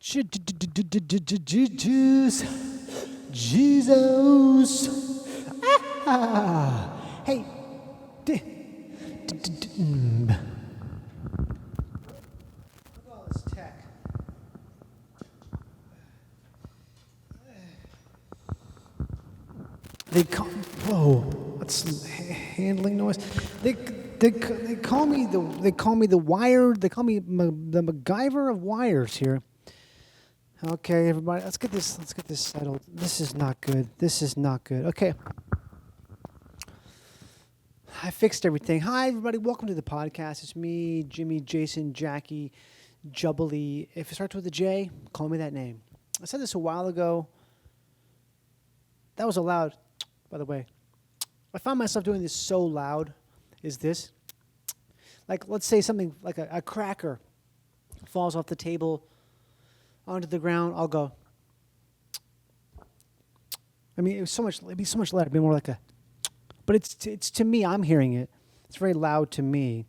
Jesus. Jesus. Hey. Look at all this tech. They call, whoa, that's handling noise. They call me the wired. They call me the MacGyver of wires here. Okay, everybody, let's get this settled. This is not good. Okay. I fixed everything. Hi, everybody. Welcome to the podcast. It's me, Jimmy, Jason, Jackie, Jubilee. If it starts with a J, call me that name. I said this a while ago. That was loud, by the way. I find myself doing this so loud. Is this? Like, let's say something like a cracker falls off the table onto the ground. I'll go. I mean, it'd be so much louder. It'd be more like a. But it's to me. I'm hearing it. It's very loud to me.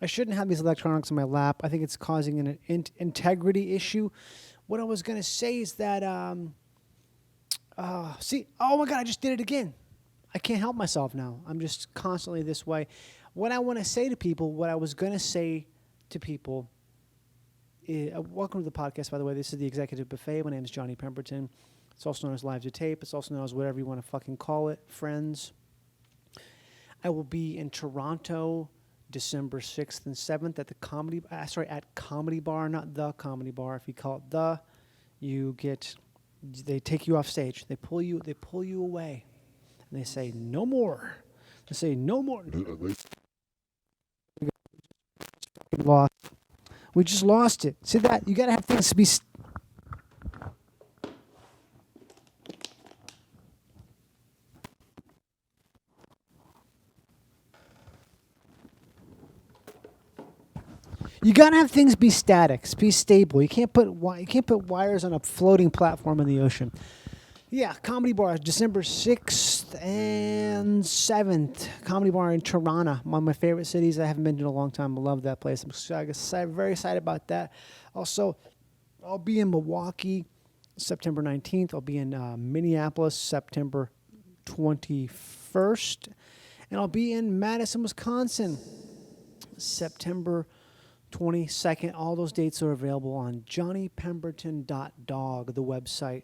I shouldn't have these electronics in my lap. I think it's causing an integrity issue. What I was gonna say is that see, oh my God, I just did it again. I can't help myself now. I'm just constantly this way. What I want to say to people, what I was gonna say to people. Welcome to the podcast, by the way. This is the Executive Buffet. My name is Johnny Pemberton. It's also known as Live to Tape. It's also known as whatever you want to fucking call it, friends. I will be in Toronto, December 6th and 7th at at Comedy Bar, not the Comedy Bar. If you call it the, they take you off stage. They pull you away, and they say no more. They say no more. Lost. We just lost it. See that? You gotta have things to be. You gotta have things be static, be stable. You can't put wires on a floating platform in the ocean. Yeah, Comedy Bar, December 6th and 7th. Comedy Bar in Toronto, one of my favorite cities. I haven't been to in a long time. I love that place. I'm very excited about that. Also, I'll be in Milwaukee, September 19th. I'll be in Minneapolis, September 21st. And I'll be in Madison, Wisconsin, September 22nd. All those dates are available on johnnypemberton.dog, the website.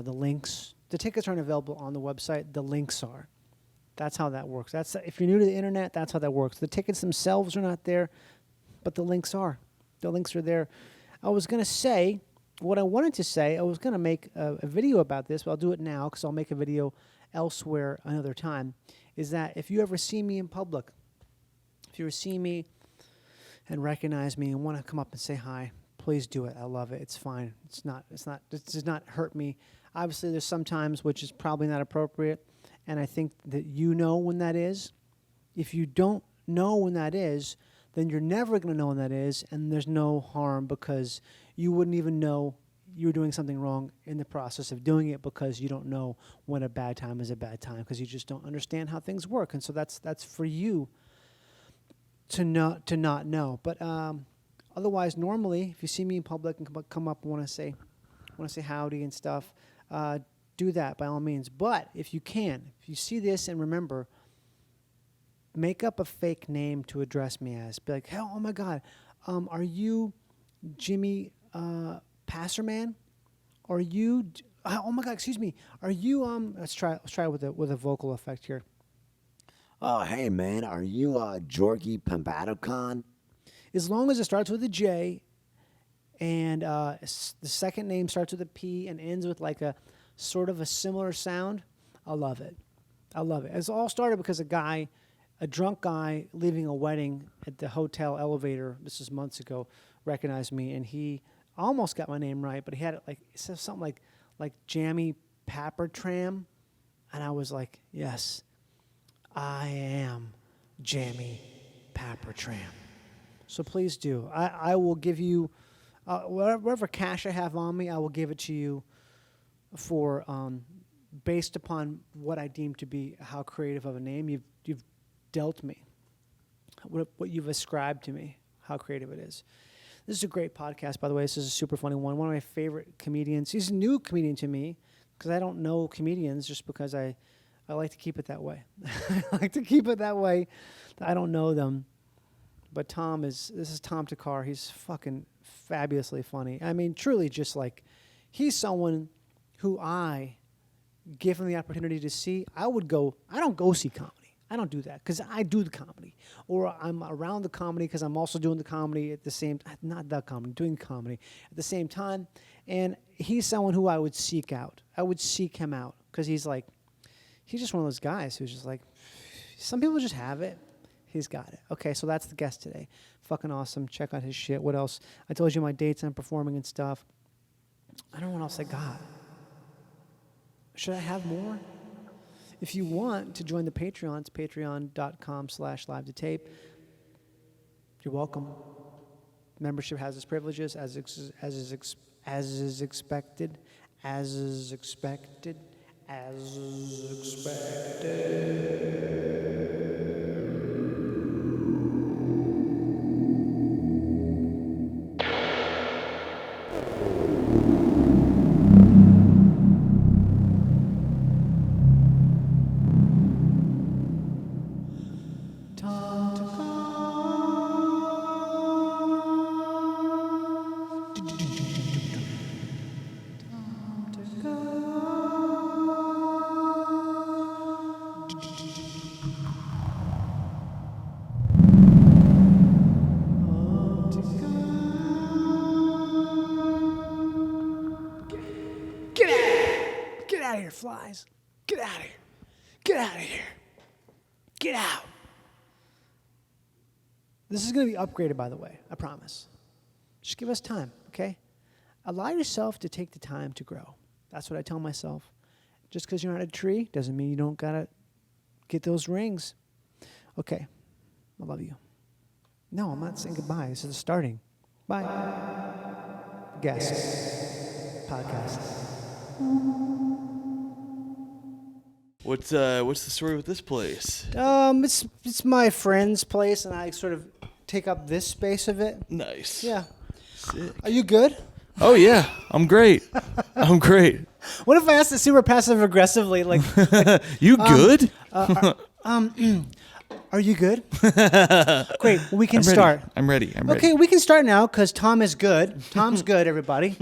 The links, the tickets aren't available on the website. The links are. That's how that works. If you're new to the internet, that's how that works. The tickets themselves are not there, but the links are. The links are there. I was going to say, what I wanted to say, I was going to make a video about this, but I'll do it now because I'll make a video elsewhere another time, is that if you ever see me in public, if you ever see me and recognize me and want to come up and say hi, please do it. I love it. It's fine. It does not hurt me. Obviously, there's some times which is probably not appropriate, and I think that you know when that is. If you don't know when that is, then you're never going to know when that is, and there's no harm because you wouldn't even know you were doing something wrong in the process of doing it because you don't know when a bad time is a bad time because you just don't understand how things work. And so that's for you to not know. But otherwise, normally, if you see me in public and come up and want to say howdy and stuff, do that by all means. But if you see this and remember, make up a fake name to address me as. Be like, oh my God, are you Jimmy Passerman? Are you? Oh my God, excuse me. Are you? Let's try with a vocal effect here. Oh, hey man, are you Georgi Pembatokon? As long as it starts with a J and the second name starts with a P and ends with like a sort of a similar sound, I love it. It's all started because a drunk guy leaving a wedding at the hotel elevator, this was months ago, recognized me, and he almost got my name right, but he had it said something like Jammy Pappertram, and I was like, yes, I am Jammy Pappertram. So please do. I will give you whatever cash I have on me. I will give it to you for based upon what I deem to be how creative of a name you've dealt me, what you've ascribed to me, how creative it is. This is a great podcast, by the way. This is a super funny one. One of my favorite comedians. He's a new comedian to me because I don't know comedians just because I like to keep it that way. I like to keep it that way. I don't know them. But this is Tom Thakkar. He's fucking fabulously funny. I mean, truly just like, he's someone who I, given the opportunity to see, I don't go see comedy. I don't do that because I do the comedy. Or I'm around the comedy because I'm also doing the comedy at the same time. Not the comedy, doing comedy at the same time. And he's someone who I would seek out. I would seek him out because he's just one of those guys who's just like, some people just have it. He's got it. Okay, so that's the guest today. Fucking awesome. Check out his shit. What else? I told you my dates and performing and stuff. I don't know what else I got. Should I have more? If you want to join the Patreon, it's patreon.com/live-to-tape. You're welcome. Membership has its privileges, as is expected. Get out of here, flies. Get out of here. Get out of here. Get out. This is going to be upgraded, by the way. I promise. Just give us time, okay? Allow yourself to take the time to grow. That's what I tell myself. Just because you're not a tree doesn't mean you don't got to get those rings. Okay. I love you. No, I'm not saying goodbye. This is starting. Bye. Guest. Podcast. What's the story with this place? It's my friend's place, and I sort of take up this space of it. Nice. Yeah. Sick. Are you good? Oh yeah, I'm great. I'm great. What if I asked it super passive aggressively, like, You good? are you good? Great. We can I'm ready. start. I'm ready. Okay, we can start now because Tom is good. Tom's good, everybody.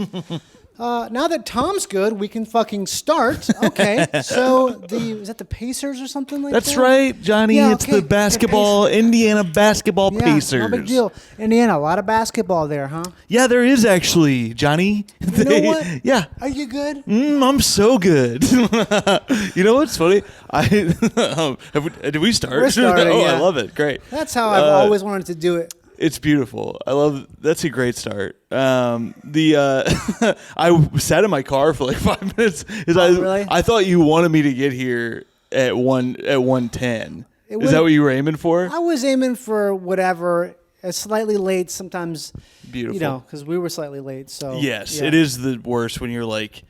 Now that Tom's good, we can fucking start. Okay, so is that the Pacers or something like that? That's right, Johnny. Yeah, it's okay, the basketball, Indiana basketball Yeah, Pacers. no big deal. Indiana, a lot of basketball there, huh? Yeah, there is actually, Johnny. You know what? Yeah. Are you good? I'm so good. You know what's funny? Did we start? We're starting, Oh, yeah. I love it. Great. That's how I've always wanted to do it. It's beautiful. That's a great start. I sat in my car for like 5 minutes because Really? I thought you wanted me to get here at 1:10. Is that what you were aiming for? I was aiming for whatever, slightly late sometimes. Beautiful. You know, because we were slightly late. So Yes, yeah. it is the worst when you're like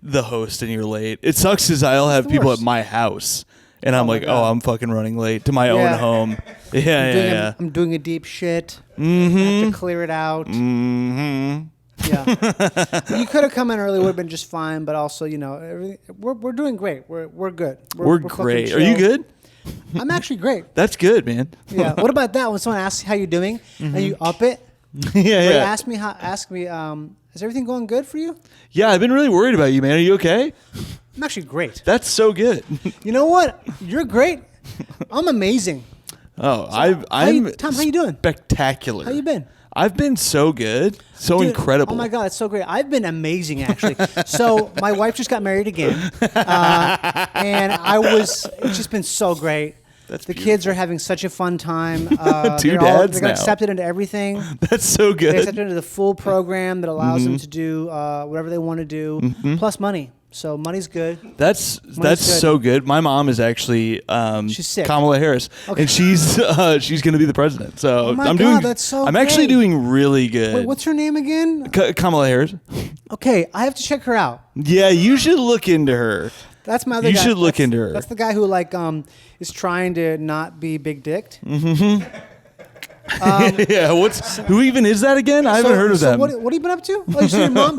the host and you're late. It sucks because I'll have the people worst. at my house and I'm my like, God. oh, I'm fucking running late to my Yeah. own home. Yeah. I'm doing a deep shit. Mm-hmm. I have to clear it out. Mm-hmm. Yeah. You could have come in early, would have been just fine. But also, you know, everything, we're doing great. We're good. We're fucking great. Are chill. you good? I'm actually great. That's good, man. Yeah. What about that? When someone asks how you doing and you up it, Yeah. they ask me, is everything going good for you? Yeah, I've been really worried about you, man. Are you okay? I'm actually great. That's so good. You know what? You're great. I'm amazing. Oh, Tom, how you doing? Spectacular. How you been? I've been so good, so Dude, incredible. Oh my God, it's so great. I've been amazing, actually. So my wife just got married again, and it's just been so great. That's the beautiful. kids are having such a fun time. Two dads they got now. accepted into everything. That's so They got good. accepted into the full program that allows them to do whatever they want to do, plus money. So money's good. That's good. so good. My mom is actually She's sick. Kamala Harris, Okay. and she's going to be the president. So Oh my I'm God, doing. that's so I'm actually great. doing really good. Wait, what's her name again? Kamala Harris? Okay, I have to check her out. Yeah, you should look into her. That's my other You guy. should look That's- into her. That's the guy who is trying to not be big dicked. Yeah, who even is that again? I haven't heard of them. What have you been up to? Oh, you see your mom,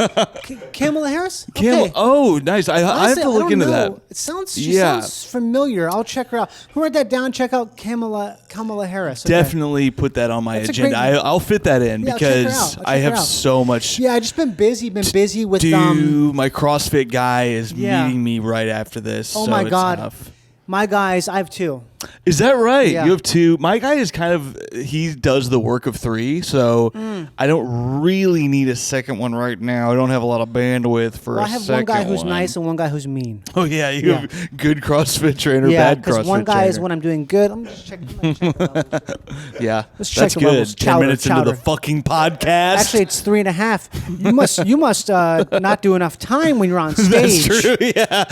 Kamala Harris? Camel. Okay. Oh, nice. I have to look into that. She sounds familiar. I'll check her out. Who wrote that down? Check out Kamala Harris. Okay. Definitely put that on my agenda. I'll fit that in because I have so much. Yeah, I just been busy. With my CrossFit guy is meeting me right after this. Oh so my it's God. tough. My guys, I have 2. Is that right? Yeah. You have 2. My guy is he does the work of 3, so I don't really need a second one right now. I don't have a lot of bandwidth for a second one. I have one guy who's nice and one guy who's mean. Oh, yeah. You have good CrossFit trainer, bad CrossFit trainer. Because one guy is when I'm doing good. I'm just checking. Yeah, let's check that's the good. levels. 10 minutes into the fucking podcast. Actually, it's 3.5. You must not do enough time when you're on stage. That's true, yeah.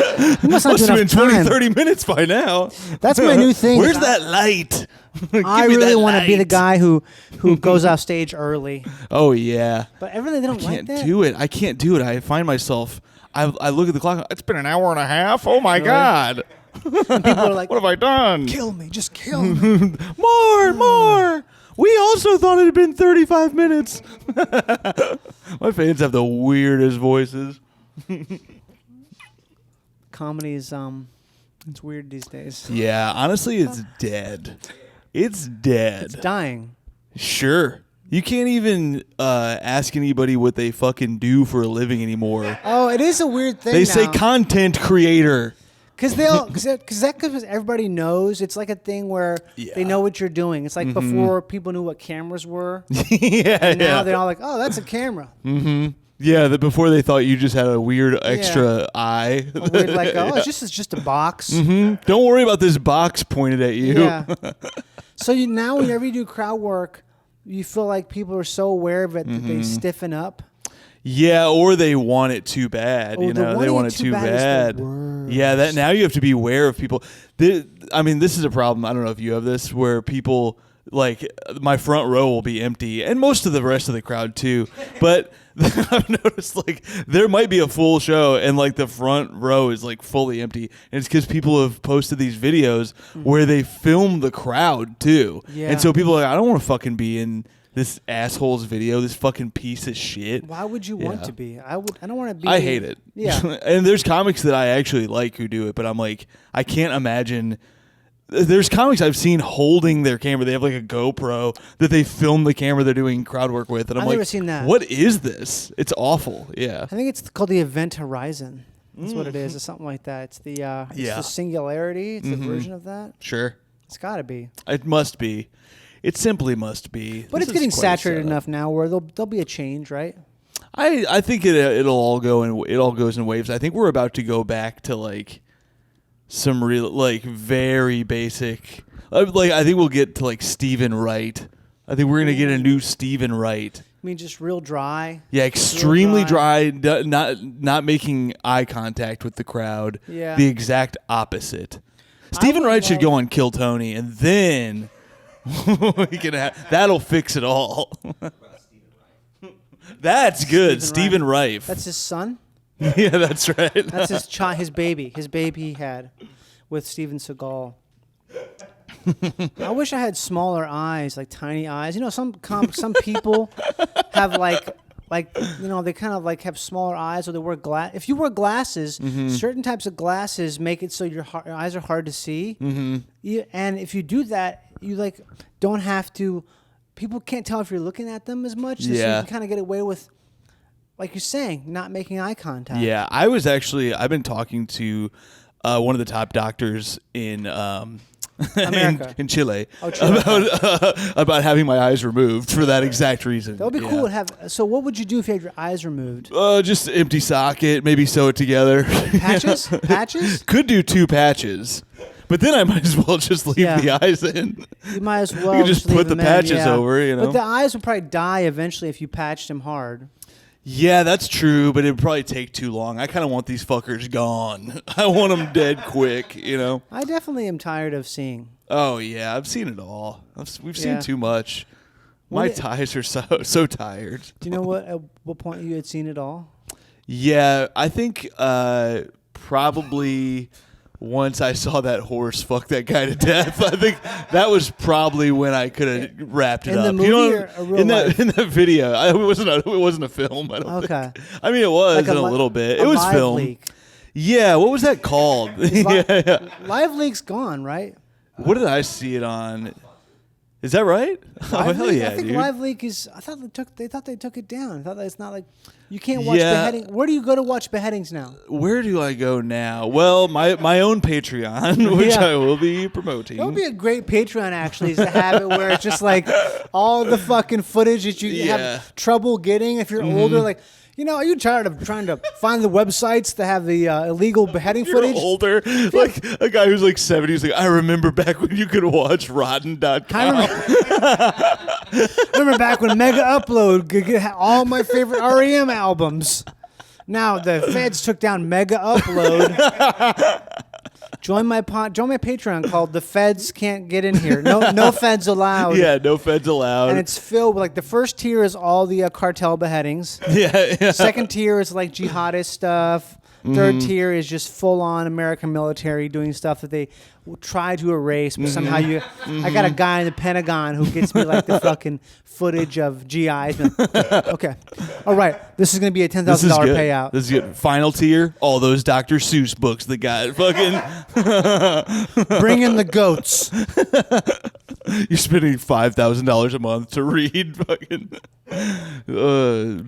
You must not do enough been 20, time. 30 minutes by now. That's my new thing. Where's that light? I really want to be the guy who goes off stage early. Oh, yeah. But everything they don't like that. I can't do it. I find myself, I look at the clock. It's been an hour and a half. Oh, my God. And people are like, what have I done? Kill me. Just kill me. More. We also thought it had been 35 minutes. My fans have the weirdest voices. Comedy is it's weird these days. Yeah, honestly, it's dead. It's dead. It's dying. Sure. You can't even ask anybody what they fucking do for a living anymore. Oh, it is a weird thing. They say content creator. Because everybody knows. It's like a thing where they know what you're doing. It's like before people knew what cameras were. And now they're all like, oh, that's a camera. Mm-hmm. Yeah, before they thought you just had a weird extra eye. A weird, it's just a box. Mm-hmm. Don't worry about this box pointed at you. Yeah. So now whenever you do crowd work, you feel like people are so aware of it that they stiffen up. Yeah, or they want it too bad. They want it too bad. Yeah, that now you have to be aware of people. This is a problem. I don't know if you have this, where people like my front row will be empty, and most of the rest of the crowd too. But I've noticed like there might be a full show, and like the front row is like fully empty, and it's because people have posted these videos where they film the crowd too. Yeah. And so people are like, I don't want to fucking be in this asshole's video, this fucking piece of shit. Why would you want to be? I don't want to be. I hate it. Yeah. And there's comics that I actually like who do it, but I'm like, I can't imagine. There's comics I've seen holding their camera. They have like a GoPro that they film the camera they're doing crowd work with, and I'm I've like, never seen that. What is this? It's awful. Yeah. I think it's called the Event Horizon. That's what it is. It's something like that. It's the singularity. It's a version of that. Sure. It's got to be. It must be. It simply must be. But it's getting saturated enough now where there'll be a change, right? I think it all goes in waves. I think we're about to go back to like some real like very basic. Like I think we'll get to like Stephen Wright. I think we're gonna get a new Stephen Wright. I mean, just real dry. Yeah, extremely dry. Not making eye contact with the crowd. Yeah. The exact opposite. Stephen Wright should go on Kill Tony, and then we can that'll fix it all. That's good, Stephen Wright. That's his son. Yeah, that's right. That's his baby. His baby he had with Steven Seagal. I wish I had smaller eyes, like tiny eyes. You know, some people have like they kind of like have smaller eyes, or they wear glass. If you wear glasses, certain types of glasses make it so your eyes are hard to see. And if you do that, you like don't have to. People can't tell if you're looking at them as much. So you can kind of get away with, like you're saying, not making eye contact. Yeah, I've been talking to one of the top doctors in America. in Chile, Chile. about having my eyes removed for that exact reason. That would be cool to have. So what would you do if you had your eyes removed? Just empty socket, maybe sew it together. Patches? Patches? Could do 2 patches. But then I might as well just leave the eyes in. You might as well you could just put the patches over, you know. But the eyes would probably die eventually if you patched them hard. Yeah, that's true, but it'd probably take too long. I kind of want these fuckers gone. I want them dead quick, you know. I definitely am tired of seeing. Oh, yeah, I've seen it all. We've seen too much. My eyes are so tired. Do you know at what point you had seen it all? Yeah, I think probably once I saw that horse fuck that guy to death, I think that was probably when I could have wrapped it in up. the movie or real in life? that video, it wasn't a film. I don't think. I mean, it was Like in a little bit. a It was live film. leak. Yeah, what was that called? Yeah. Live leak's gone, right? What did I see it on? Is that right? Oh, hell yeah, I think dude. Live Leak is. I thought they took it down. I thought that it's not like you can't watch beheading. Where do you go to watch beheadings now? Where do I go now? Well, my own Patreon, which Yeah. I will be promoting. That would be a great Patreon, actually, is to have it where it's just like all the fucking footage that you Yeah. have trouble getting if you're older. Like, are you tired of trying to find the websites to have the illegal beheading You're footage? older, like a guy who's like 70. He's like, I remember back when you could watch Rotten.com. I remember back when Mega Upload could get all my favorite REM albums. Now the feds took down Mega Upload. Join my Patreon called "The Feds Can't Get In Here." No feds allowed. Yeah, no feds allowed. And it's filled with like the first tier is all the cartel beheadings. yeah. Second tier is like jihadist stuff. Third tier is just full on American military doing stuff that they try to erase, but somehow I got a guy in the Pentagon who gets me like the fucking footage of GIs. Okay, all right, this is gonna be a $10,000 payout. This is good. Final tier, all those Dr. Seuss books that got fucking. Bring in the goats. You're spending $5,000 a month to read fucking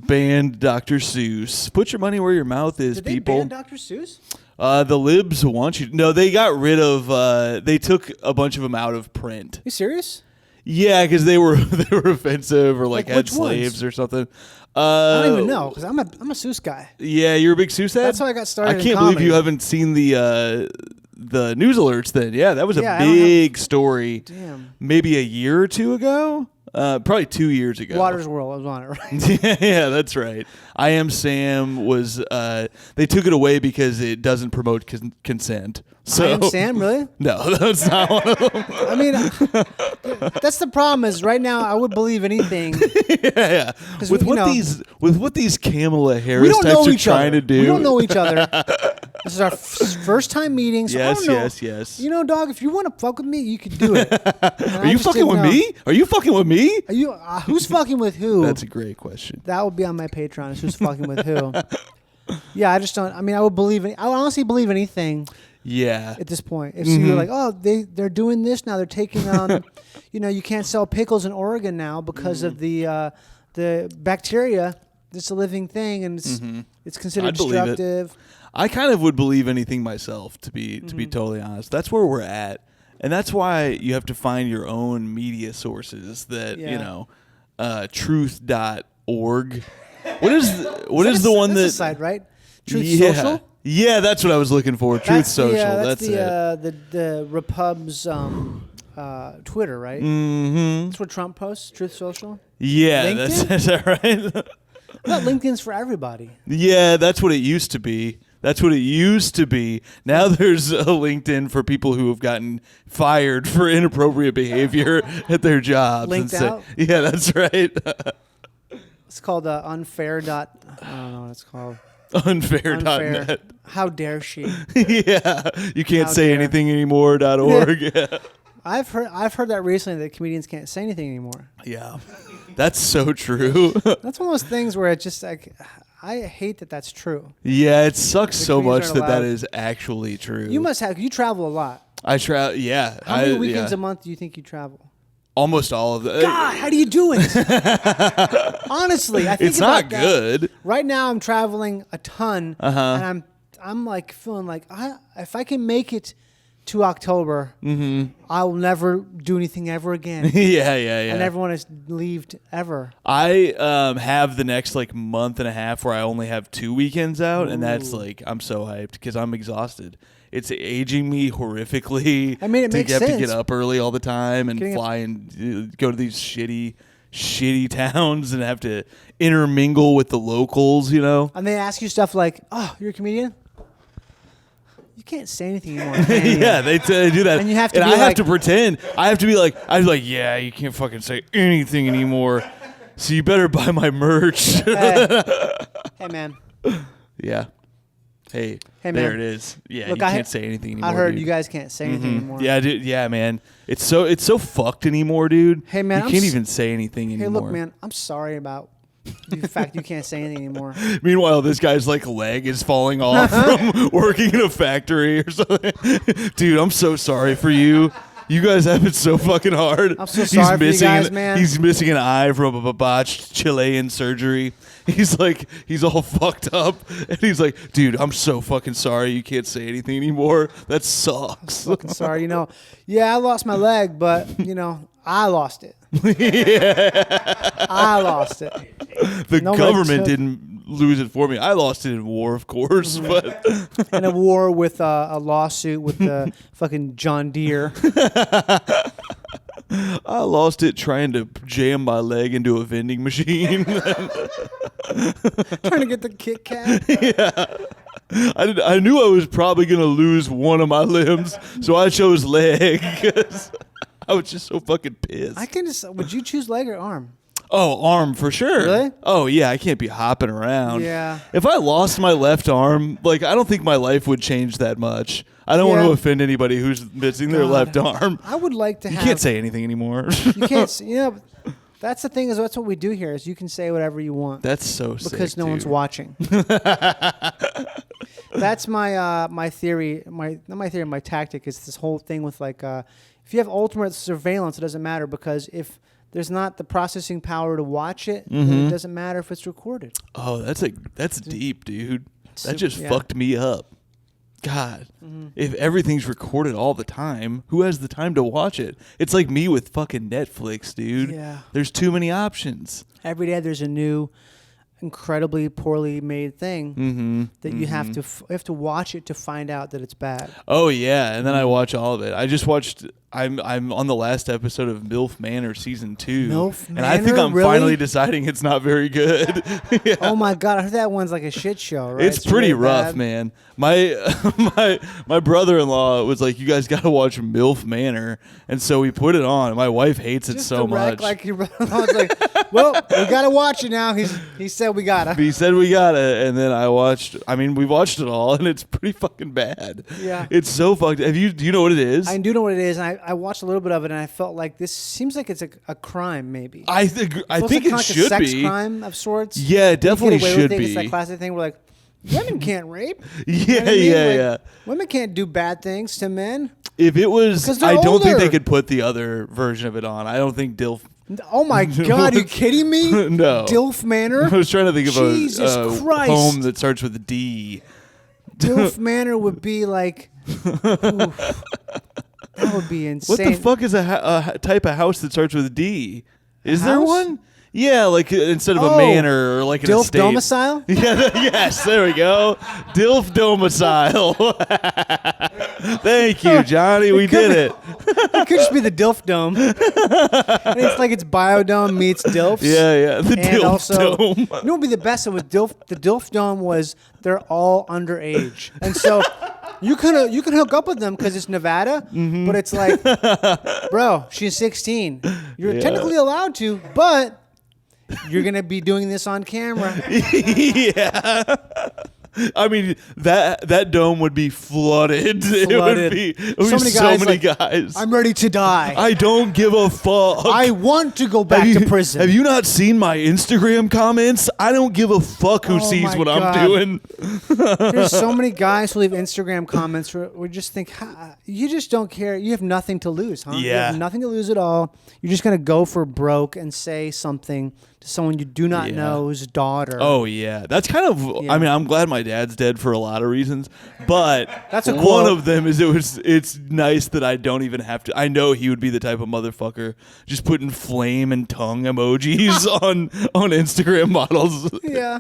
banned Dr. Seuss. Put your money where your mouth is, Did they people. ban Dr. Seuss? The libs want you. No, they got rid of. They took a bunch of them out of print. You serious? Yeah, because they were offensive or like had which slaves ones? or something. I don't even know because I'm a Seuss guy. Yeah, you're a big Seuss head. That's how I got started. I can't in believe comedy. you haven't seen the news alerts. Then, yeah, that was Yeah, a I don't big story. Damn. Maybe a year or two ago. Probably 2 years ago. Water's World. I was on it, right? Yeah, that's right. I Am Sam was. They took it away because it doesn't promote consent. So I Am Sam, really? No, that's not one of them. I mean, that's the problem. Is right now I would believe anything. Yeah. With what these Kamala Harris We don't types know are each trying other. to do. We don't know each other. This is our first time meeting. So I Yes, don't know. yes. Dog, if you want to fuck with me, you can do it. Are you fucking with me? Are you fucking with me? Are you? Who's fucking with who? That's a great question. That would be on my Patreon. Is who's fucking with who? Yeah, I just don't. I mean, I would honestly believe anything. Yeah. At this point, if you're like, oh, they're doing this now, they're taking on, you can't sell pickles in Oregon now because of the bacteria. It's a living thing, and it's considered I'd believe it. destructive. I kind of would believe anything myself, to be totally honest. That's where we're at, and that's why you have to find your own media sources. That truth.org. What is the one that's that a site, right? Truth yeah. Social. Yeah, that's what I was looking for. Truth Social. That's it. The Repub's Twitter, right? Mm-hmm. That's where Trump posts. Truth Social. Yeah, LinkedIn? is that right? I thought LinkedIn's for everybody. Yeah, that's what it used to be. Now there's a LinkedIn for people who have gotten fired for inappropriate behavior at their jobs. Linked out? Yeah, that's right. It's called unfair. I don't know what it's called. Unfair.net. How dare she? Yeah, you can't How say dare. anything anymore.org. Yeah. I've heard that recently that comedians can't say anything anymore. Yeah, that's so true. That's one of those things where it just like I hate that that's true. Yeah, it sucks so much comedians that aren't that allowed. is actually true. You travel a lot. I travel. Yeah. How many weekends a month do you think you travel? Almost all of them. God, how do you do it? Honestly, I think It's not about that. good. Right now, I'm traveling a ton, and I'm like feeling like if I can make it to October, I will never do anything ever again. Yeah. I never want to leave ever. I have the next like month and a half where I only have 2 weekends out, and that's like I'm so hyped because I'm exhausted. It's aging me horrifically. I mean, it makes to sense. get up early all the time and Getting up- fly and go to these shitty towns and have to intermingle with the locals. And they ask you stuff like, "Oh, you're a comedian? You can't say anything anymore." Can you? Yeah, they do that, And you have to and be I have like- to pretend. I have to be like, yeah, you can't fucking say anything anymore. So you better buy my merch. Hey man. Yeah. Hey, Hey, there man. it is. Yeah, Look, you can't say anything anymore. I heard dude. you guys can't say anything anymore. Yeah, dude. Yeah, man. It's so fucked anymore, dude. Hey, man, you can't even say anything anymore. Hey, look, man, I'm sorry about the fact you can't say anything anymore. Meanwhile, this guy's like leg is falling off from working in a factory or something. Dude, I'm so sorry for you. You guys have it so fucking hard. I'm so sorry for you guys, man. He's missing an eye from a botched Chilean surgery. He's all fucked up. And he's like, dude, I'm so fucking sorry you can't say anything anymore. That sucks. I'm fucking sorry. Yeah, I lost my leg, but, I lost it. I lost it. The Nobody government took- didn't lose it for me. I lost it in war, of course, but In a war with a lawsuit with the fucking John Deere. I lost it trying to jam my leg into a vending machine. Trying to get the Kit Kat. I knew I was probably going to lose one of my limbs, so I chose leg. 'Cause I was just so fucking pissed. Would you choose leg or arm? Oh, arm for sure. Really? Oh, yeah, I can't be hopping around. Yeah. If I lost my left arm, I don't think my life would change that much. I don't want Yeah. to offend anybody who's missing their God. left arm. I would like to You have. can't say anything anymore. You can't. That's the thing. That's what we do here. Is you can say whatever you want That's so sick, because no one's dude. watching. That's my theory. Not my theory. My tactic is this whole thing with if you have ultimate surveillance, it doesn't matter because if there's not the processing power to watch it, then it doesn't matter if it's recorded. Oh, that's deep, dude. That just Yeah. fucked me up. God, if everything's recorded all the time, who has the time to watch it? It's like me with fucking Netflix, dude. Yeah. There's too many options. Every day there's a new, incredibly poorly made thing that you have to watch it to find out that it's bad. Oh yeah, and then I watch all of it. I just watched. I'm on the last episode of MILF Manor season 2, MILF and I think Manor? I'm Really? finally deciding it's not very good. Yeah. Oh my god, I heard that one's like a shit show, right? It's pretty really rough, bad. man. My brother-in-law was like, "You guys got to watch MILF Manor," and so we put it on. My wife hates it Just so direct, much. Like I was like, well, we gotta watch it now. He said we gotta. He said we got it, and then I watched. I mean, we watched it all, and it's pretty fucking bad. Yeah. It's so fucked. Do you know what it is? I do know what it is, and I watched a little bit of it, and I felt like this seems like it's a crime, maybe. I think Feels it like kinda like should a sex be. crime of sorts. Yeah, it definitely You get away should with it. be. It's that classic thing where like women can't rape. Yeah, You know what I mean? yeah, Like, yeah. Women can't do bad things to men. If it was, 'Cause they're I don't think they older. could put the other version of it on. I don't think DILF. Oh my god, are you kidding me? No. DILF Manor. I was trying to think of Jesus a Christ. home that starts with a D. DILF Manor would be like. Oof. That would be insane. What the fuck is a type of house that starts with a D? Is there house? one? Yeah, like instead of a Oh, manor or like an DILF estate. domicile? Yeah, yes, there we go. DILF domicile. Thank you, Johnny. We did it. It could just be the DILF Dome. And it's like it's Biodome meets DILFs. Yeah, the And DILF also, dome. you know what would be the best with DILF? The DILF Dome was they're all underage, and so you can hook up with them because it's Nevada, but it's like, bro, she's 16. You're Yeah. technically allowed to, but you're gonna be doing this on camera. Yeah. I mean that dome would be flooded. It Flooded. would be So many guys, guys. I'm ready to die. I don't give a fuck. I want to go back to prison. Have you not seen my Instagram comments? I don't give a fuck who Oh sees my what God. I'm doing. There's so many guys who leave Instagram comments where we just think, you just don't care. You have nothing to lose, huh? You Yeah. have nothing to lose at all. You're just going to go for broke and say something to someone you do not Yeah. know's daughter. Oh yeah, that's kind of. Yeah. I mean, I'm glad my dad's dead for a lot of reasons, but That's a one quote. of them is it's nice that I don't even have to. I know he would be the type of motherfucker just putting flame and tongue emojis on Instagram models. Yeah.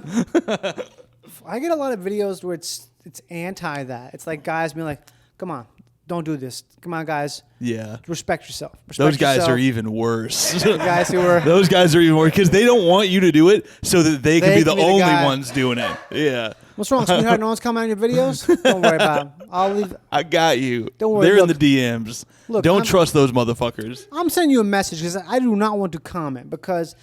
I get a lot of videos where it's anti that. It's like guys being like, come on, don't do this. Come on, guys. Yeah, Respect yourself. Respect those guys yourself. are even worse. The guys who are. Those guys are even worse because they don't want you to do it so that they can They be the can be the only guy. ones doing it. Yeah. What's wrong, sweetheart? No one's commenting on your videos? Don't worry about it. I'll leave. I got you. Don't worry, They're in look. the DMs. Look, don't I'm- trust those motherfuckers. I'm sending you a message because I do not want to comment because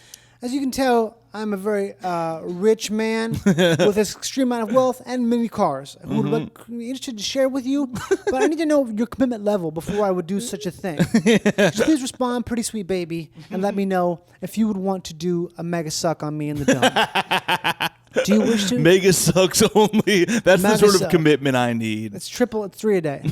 As you can tell, I'm a very rich man with an extreme amount of wealth and many cars. Who would be interested to share with you, but I need to know your commitment level before I would do such a thing. Just please respond, pretty sweet baby, and let me know if you would want to do a mega suck on me in the dome. Do you wish to? Mega sucks only. That's the sort of commitment I need. It's 3 a day.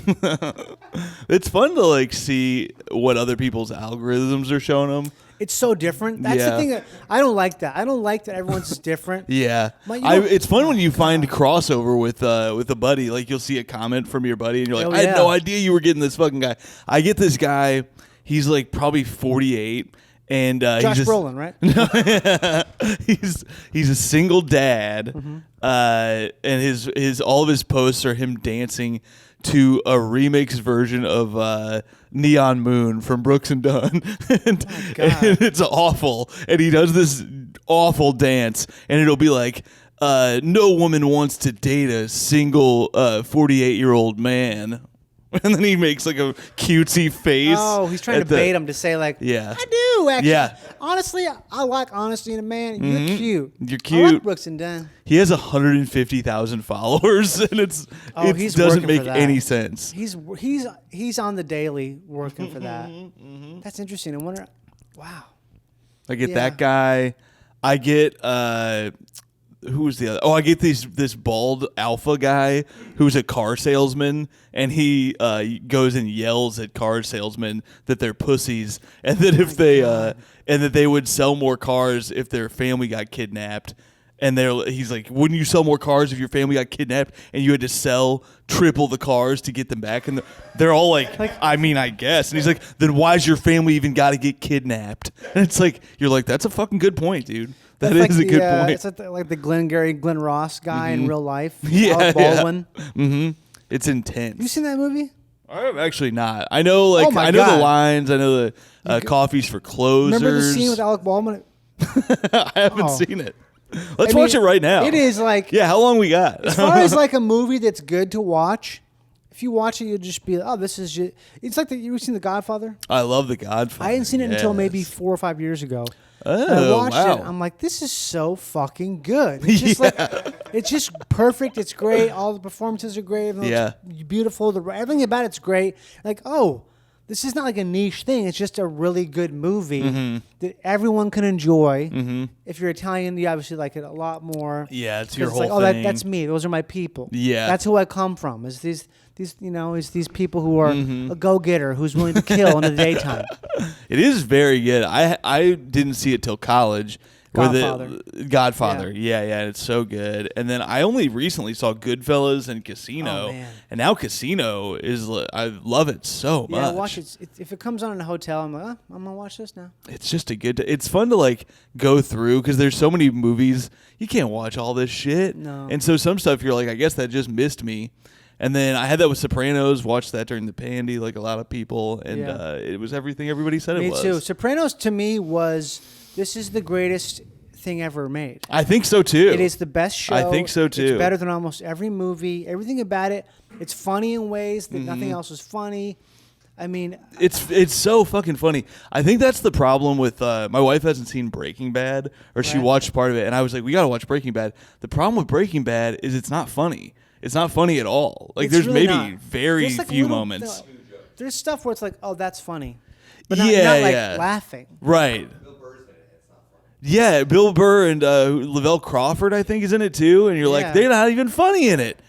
It's fun to like see what other people's algorithms are showing them. It's so different. That's the thing. I don't like that. I don't like that everyone's different. Yeah, it's fun when you find crossover with a buddy. Like you'll see a comment from your buddy, and you're like, I had no idea you were getting this fucking guy. I get this guy. He's like probably 48. And Josh Brolin, right? he's a single dad, and his all of his posts are him dancing to a remix version of Neon Moon from Brooks and Dunn, and it's awful. And he does this awful dance, and it'll be like, "No woman wants to date a single 48-year-old man." And then he makes like a cutesy face. Oh, he's trying to bait him to say like, yeah, I do actually. Yeah. Honestly, I like honesty in a man. You're cute. You're cute. I like Brooks and Dunn. He has 150,000 followers, and it doesn't make any sense. He's on the daily working for that. That's interesting. I wonder. Wow. I get that guy. I get who's the other? Oh, I get this bald alpha guy who's a car salesman, and he goes and yells at car salesmen that they're pussies, and that and that they would sell more cars if their family got kidnapped. And he's like, wouldn't you sell more cars if your family got kidnapped and you had to sell triple the cars to get them back? And they're all like, I mean, I guess. And he's like, then why's your family even got to get kidnapped? And it's like, you're like, that's a fucking good point, dude. That is a good point. It's like the Glenn Ross guy in real life. Yeah, Alec Baldwin. Yeah. It's intense. You seen that movie? I have actually not. I know, I know the lines. I know the coffees for closers. Remember the scene with Alec Baldwin? I haven't seen it. Let's watch it right now. It is like... Yeah, how long we got? As far as like a movie that's good to watch, if you watch it, you'll just be like, oh, this is just... It's like, you ever seen The Godfather? I love The Godfather. I hadn't seen it until maybe 4 or 5 years ago. Oh, and I watched wow. it. I'm like, this is so fucking good. It's just like, it's just perfect. It's great. All the performances are great. It's beautiful. Everything about it's great. Like, oh, this is not like a niche thing. It's just a really good movie that everyone can enjoy. If you're Italian, you obviously like it a lot more. Yeah, it's your whole like, thing. Oh, that's me. Those are my people. Yeah, that's who I come from. Is these people who are a go-getter who's willing to kill in the daytime. It is very good. I didn't see it till college. Godfather. Yeah, it's so good. And then I only recently saw Goodfellas and Casino. Oh, man. And now Casino is, I love it so much. Yeah, watch it. If it comes on in a hotel, I'm like, I'm going to watch this now. It's just it's fun to like go through because there's so many movies. You can't watch all this shit. No. And so some stuff you're like, I guess that just missed me. And then I had that with Sopranos, watched that during the pandy like a lot of people. And it was everything everybody said it was. Me too. Sopranos to me this is the greatest thing ever made. I think so too. It is the best show. I think so too. It's better than almost every movie. Everything about it. It's funny in ways that nothing else is funny. I mean, it's so fucking funny. I think that's the problem with my wife hasn't seen Breaking Bad, or she watched part of it, and I was like, we gotta watch Breaking Bad. The problem with Breaking Bad is it's not funny. It's not funny at all. Like there's really maybe very few moments. There's stuff where it's like, oh, that's funny, but not like laughing. Right. Yeah, Bill Burr and Lavelle Crawford, I think, is in it too. And you're like, they're not even funny in it.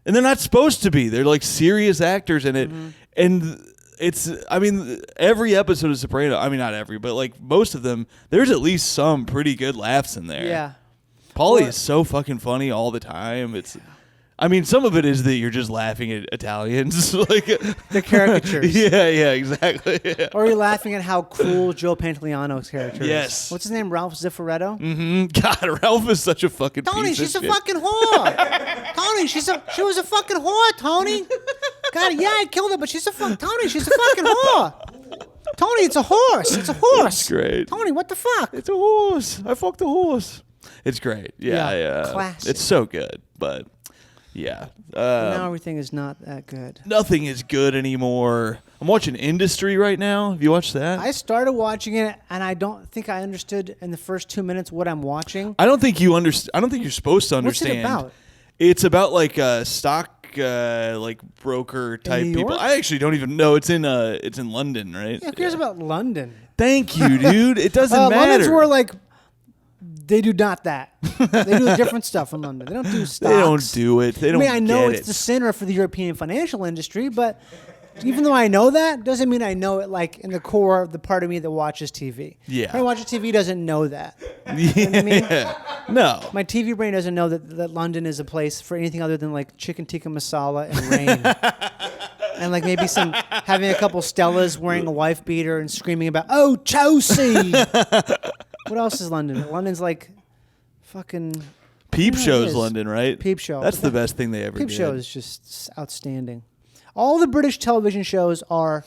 And they're not supposed to be. They're like serious actors in it. And every episode of Soprano, I mean, not every, but like most of them, there's at least some pretty good laughs in there. Yeah. Paulie is so fucking funny all the time. I mean, some of it is that you're just laughing at Italians, like the caricatures. Yeah, exactly. Yeah. Or you're laughing at how cruel Joe Pantoliano's character is. Yes. What's his name? Ralph Ziffaretto. God, Ralph is such a fucking Tony. Piece She's of a shit. fucking whore. Tony, she was a fucking whore. Tony. God, yeah, I killed her, but she's a fucking whore. Tony, it's a horse. It's a horse. That's great. Tony, what the fuck? It's a horse. I fucked a horse. It's great. Yeah. Classic. It's so good, but. Yeah. Now everything is not that good. Nothing is good anymore. I'm watching Industry right now. Have you watched that? I started watching it, and I don't think I understood in the first 2 minutes what I'm watching. I don't think you understand. I don't think you're supposed to understand. What's it about? It's about like stock like broker type New people. York? I actually don't even know. It's in London, right? Yeah, who cares about London? Thank you, dude. It doesn't matter. London's where like they do not that. They do different stuff in London. They don't do stocks. They don't do it. They don't. I know get it's the center for the European financial industry, but even though I know that, doesn't mean I know it like in the core of the part of me that watches TV. Yeah. Who watches TV doesn't know that. Yeah. You know what I mean? No. My TV brain doesn't know that London is a place for anything other than like chicken tikka masala and rain. And like maybe having a couple Stellas wearing a wife beater and screaming about, "Oh, Chelsea!" What else is London? London's like fucking Peep I don't know what it Show's is. London, right? Peep Show. That's the best thing they ever Peep did. Show is just outstanding. All the British television shows are,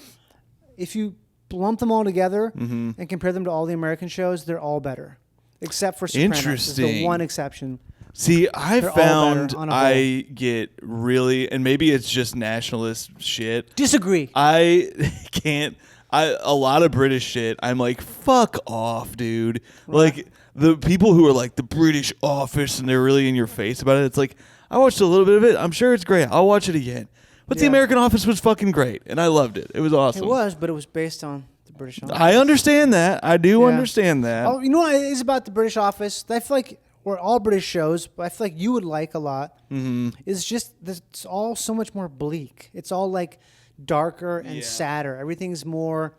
if you lump them all together and compare them to all the American shows, they're all better, except for Sopranos. Interesting. Is the one exception. See, I They're all found better on a I get really, and maybe it's just nationalist shit. Disagree. I can't. A lot of British shit. I'm like, fuck off, dude. Right. Like the people who are like the British Office and they're really in your face about it. It's like I watched a little bit of it. I'm sure it's great. I'll watch it again. But the Yeah. American Office was fucking great, and I loved it. It was awesome. It was, but it was based on the British Office. I understand that. I do Yeah. understand that. Oh, you know what it is about the British Office? I feel like, or all British shows, but I feel like you would like a lot. Is just it's all so much more bleak. It's all like darker and sadder. Everything's more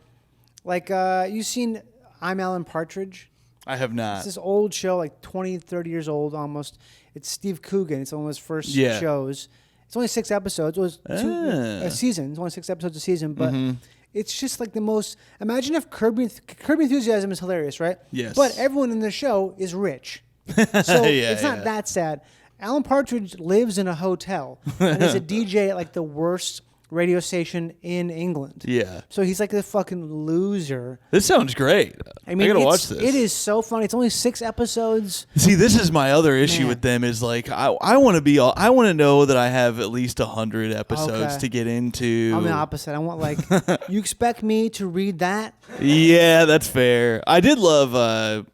like you've seen I'm Alan Partridge. I have not. It's this old show, like 20, 30 years old almost. It's Steve Coogan. It's one of his first shows. It's only 6 episodes. It was a season. It's only 6 episodes a season, but it's just like the most. Imagine if Curb Enthusiasm is hilarious, right? Yes. But everyone in the show is rich, so it's not that sad. Alan Partridge lives in a hotel and is a DJ at like the worst radio station in England. Yeah. So he's like a fucking loser. This sounds great. I mean, gotta watch this. It is so funny. It's only 6 episodes. See, this is my other issue Man. with them is like I want to know that I have at least 100 episodes Okay. to get into. I'm the opposite. I want like you expect me to read that? Yeah, that's fair. I did love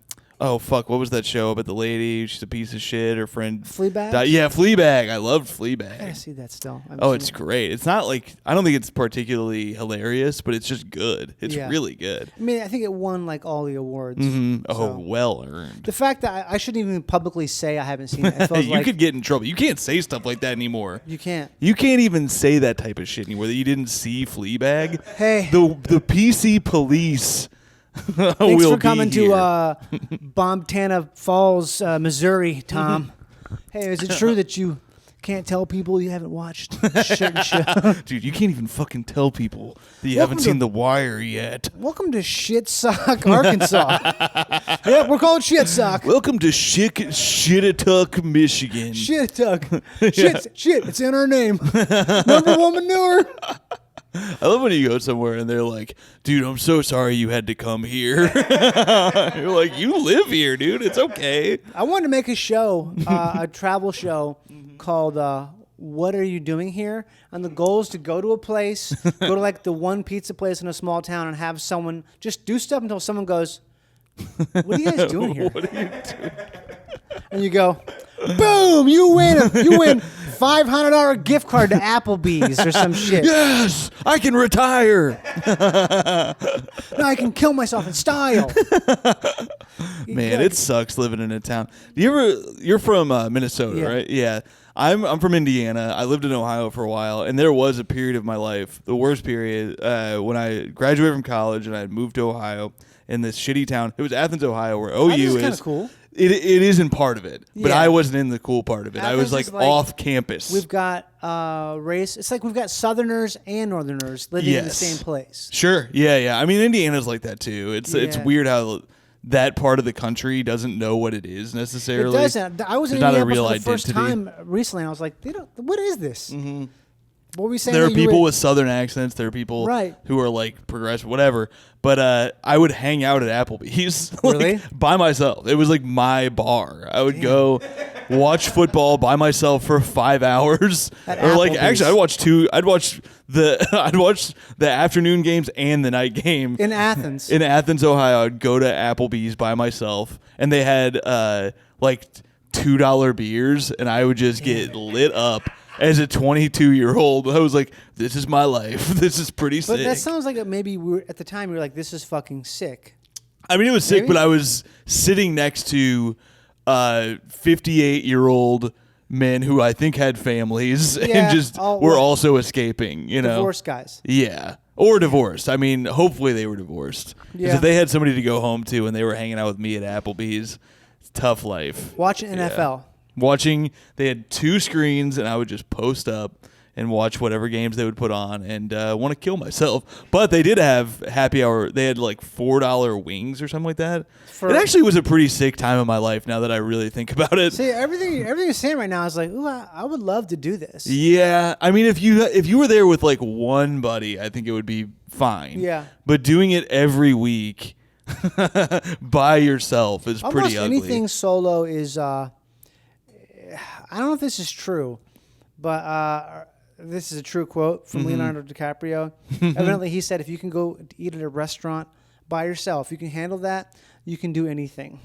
oh fuck, what was that show about the lady? She's a piece of shit. Her friend Fleabag? died. Yeah, Fleabag. I loved I Fleabag. gotta see that still. I haven't Oh, seen it's it. great. It's not like I don't think it's particularly hilarious, but it's just good. It's Yeah. really good. I mean, I think it won like all the awards. Oh, So, well earned. the fact that I shouldn't even publicly say I haven't seen it. It feels You like could get in trouble. You can't say stuff like that anymore. you can't. You can't even say that type of shit anymore. That you didn't see Fleabag. Hey. the PC police. Thanks will for coming be here. to Montana Falls, Missouri, Tom. Hey, is it true that you can't tell people you haven't watched certain show? Dude, you can't even fucking tell people that you Welcome haven't seen to- The Wire yet. Welcome to Shitsock, Arkansas. Yep, we're called Shitsock. Welcome to Shittatuck, Michigan. Shittuck. Shit, it's in our name. Number one manure. I love when you go somewhere and they're like, dude, I'm so sorry you had to come here. You're like, you live here, dude. It's okay. I wanted to make a show, a travel show called What Are You Doing Here? And the goal is to go to a place, go to like the one pizza place in a small town and have someone just do stuff until someone goes, what are you guys doing here? What are you doing? And you go, boom, you win $500 gift card to Applebee's or some shit. Yes, I can retire. Now I can kill myself in style. Man, it sucks living in a town. You're from Minnesota, Yeah. right? Yeah. I'm from Indiana. I lived in Ohio for a while, and there was a period of my life, the worst period, when I graduated from college and I had moved to Ohio in this shitty town. It was Athens, Ohio, where OU Athens is is. kinda cool. It isn't part of it, but Yeah. I wasn't in the cool part of it. I was Athens like is like- off campus. We've got race. It's like we've got Southerners and Northerners living in the Yes. same place. Sure. Yeah. I mean, Indiana's like that too. It's Yeah. weird how that part of the country doesn't know what it is necessarily. It doesn't. I was in There's not a Indianapolis real for the first identity. time recently, and I was like, what is this? Mm-hmm. What were we saying? There are that you people were- with Southern accents. There are people Right. who are like progressive, whatever. But I would hang out at Applebee's like, Really? by myself. It was like my bar. I would go watch football by myself for 5 hours. Or like, Applebee's. actually, I'd watch the afternoon games and the night game In Athens. in Athens, Ohio. I'd go to Applebee's by myself, and they had like $2 beers, and I would just get lit up. As a 22-year-old, I was like, "This is my life. This is pretty sick." But that sounds like maybe at the time you were like, "This is fucking sick." I mean, it was sick, Maybe? but I was sitting next to 58-year-old men who I think had families Yeah, and just were also escaping. You know, Divorced guys. yeah, or divorced. I mean, hopefully they were divorced. 'Cause Yeah. if they had somebody to go home to and they were hanging out with me at Applebee's, it's a tough life. Watching Yeah. NFL. Watching, they had 2 screens, and I would just post up and watch whatever games they would put on and want to kill myself. But they did have happy hour. They had like $4 wings or something like that. It actually was a pretty sick time of my life now that I really think about it. See, everything you're saying right now is like, ooh, I would love to do this. Yeah. I mean, if you were there with like one buddy, I think it would be fine. Yeah. But doing it every week by yourself is Almost pretty ugly. anything solo is. I don't know if this is true, but this is a true quote from Leonardo DiCaprio. Evidently, he said, if you can go eat at a restaurant by yourself, you can handle that, you can do anything.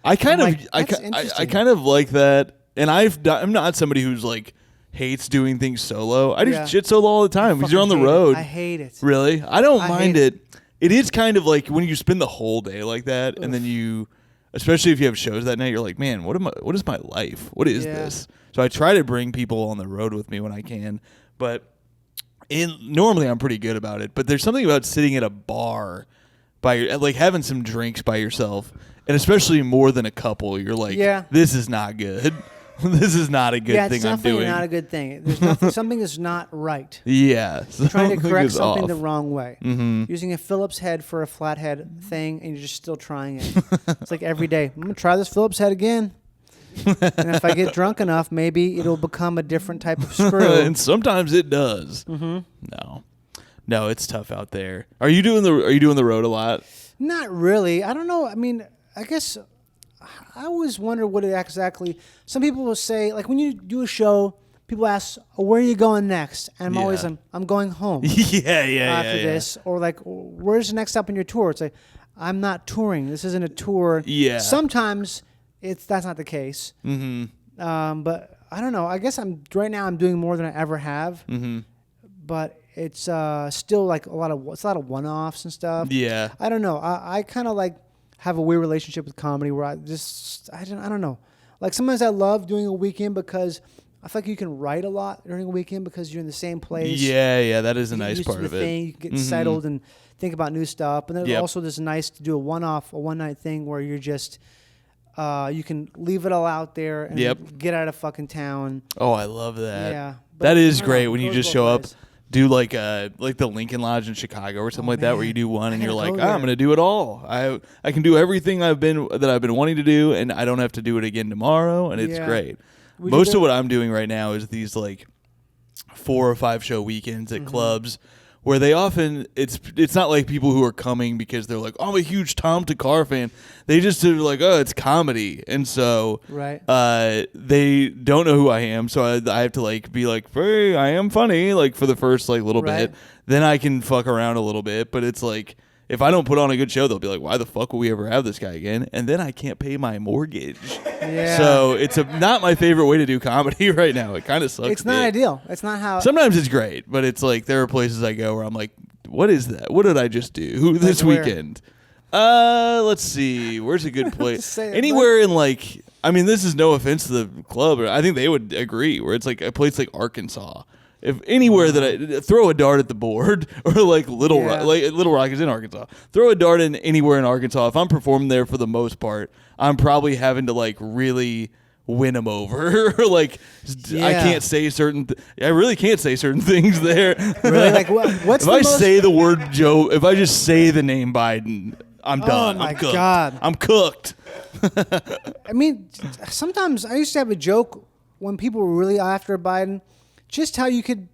I kind I'm of, like, I that's I interesting. kind of like that, and I'm not somebody who's like hates doing things solo. I do Yeah. shit solo all the time because you're on the Fucking hate road. it. I hate it. Really, I don't I mind hate it. It is kind of like when you spend the whole day like that, and then you, especially if you have shows that night, you're like, man, what is my life? What is Yeah. this? So I try to bring people on the road with me when I can, but normally I'm pretty good about it. But there's something about sitting at a bar like having some drinks by yourself, and especially more than a couple. You're like, Yeah. this is not good. This is not a good Yeah, thing it's I'm definitely doing. not a good thing. There's nothing. Something is not right. Yeah, Trying to something correct is something off. the wrong way. Mm-hmm. Using a Phillips head for a flathead thing, and you're just still trying it. It's like every day, I'm going to try this Phillips head again. And if I get drunk enough, maybe it'll become a different type of screw. And sometimes it does. Mm-hmm. No, it's tough out there. Are you doing the road a lot? Not really. I don't know. I mean, I guess I always wonder what it exactly. Some people will say, like when you do a show, people ask, oh, "Where are you going next?" And I'm always, Yeah. I'm going home yeah. after this, or like, "Where's the next stop on your tour?" It's like, I'm not touring. This isn't a tour. Yeah. Sometimes that's not the case. Mm-hmm. But I don't know. I guess right now I'm doing more than I ever have. Mm-hmm. But it's still like a lot of one-offs and stuff. Yeah. I don't know. I kind of like have a weird relationship with comedy where I don't know. Like sometimes I love doing a weekend because I feel like you can write a lot during a weekend because you're in the same place. Yeah, that is a You get nice used to part the of it. thing. You can get Mhm. settled and think about new stuff. And then Yep. also there's nice to do a one-night thing where you're just you can leave it all out there and Yep. get out of fucking town. Oh, I love that. Yeah. But That I is don't great know, when it you goes just both show up, ways. do like the Lincoln Lodge in Chicago or something like that, where man. you do one I and you're gotta like, go I'm there. gonna do it all. I can do everything I've been wanting to do, and I don't have to do it again tomorrow, and it's Yeah. great. Would you Most go- of what I'm doing right now is these like 4 or 5 show weekends Mm-hmm. at clubs. Where they often, it's not like people who are coming because they're like, oh, I'm a huge Tom Thakkar fan. They just are like, oh, it's comedy, and so Right. they don't know who I am. So I have to like be like, hey, I am funny, like for the first like little Right. bit. Then I can fuck around a little bit. But it's like, if I don't put on a good show, they'll be like, why the fuck will we ever have this guy again? And then I can't pay my mortgage. Yeah. So it's not my favorite way to do comedy right now. It kind of sucks. It's not dick. ideal. It's not how. Sometimes it's great, but it's like there are places I go where I'm like, what is that? What did I just do this where? weekend? Let's see. Where's a good place? Say it, Anywhere in like, I mean, this is no offense to the club, but I think they would agree. Where it's like a place like Arkansas. If anywhere that I throw a dart at the board, or like Little Yeah. Rock, like Little Rock is in Arkansas. Throw a dart in anywhere in Arkansas. If I'm performing there for the most part, I'm probably having to like really win them over. Or like I Yeah. can't say certain. I really can't say certain things there. Really? Like, what's if the I most? say the word Joe, if I just say the name Biden, I'm done. my I'm cooked. God. I'm cooked. I mean, sometimes I used to have a joke when people were really after Biden, just how you could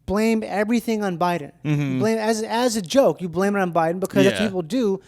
blame everything on Biden. You blame as a joke. You blame it on Biden because that's what Yeah. people do.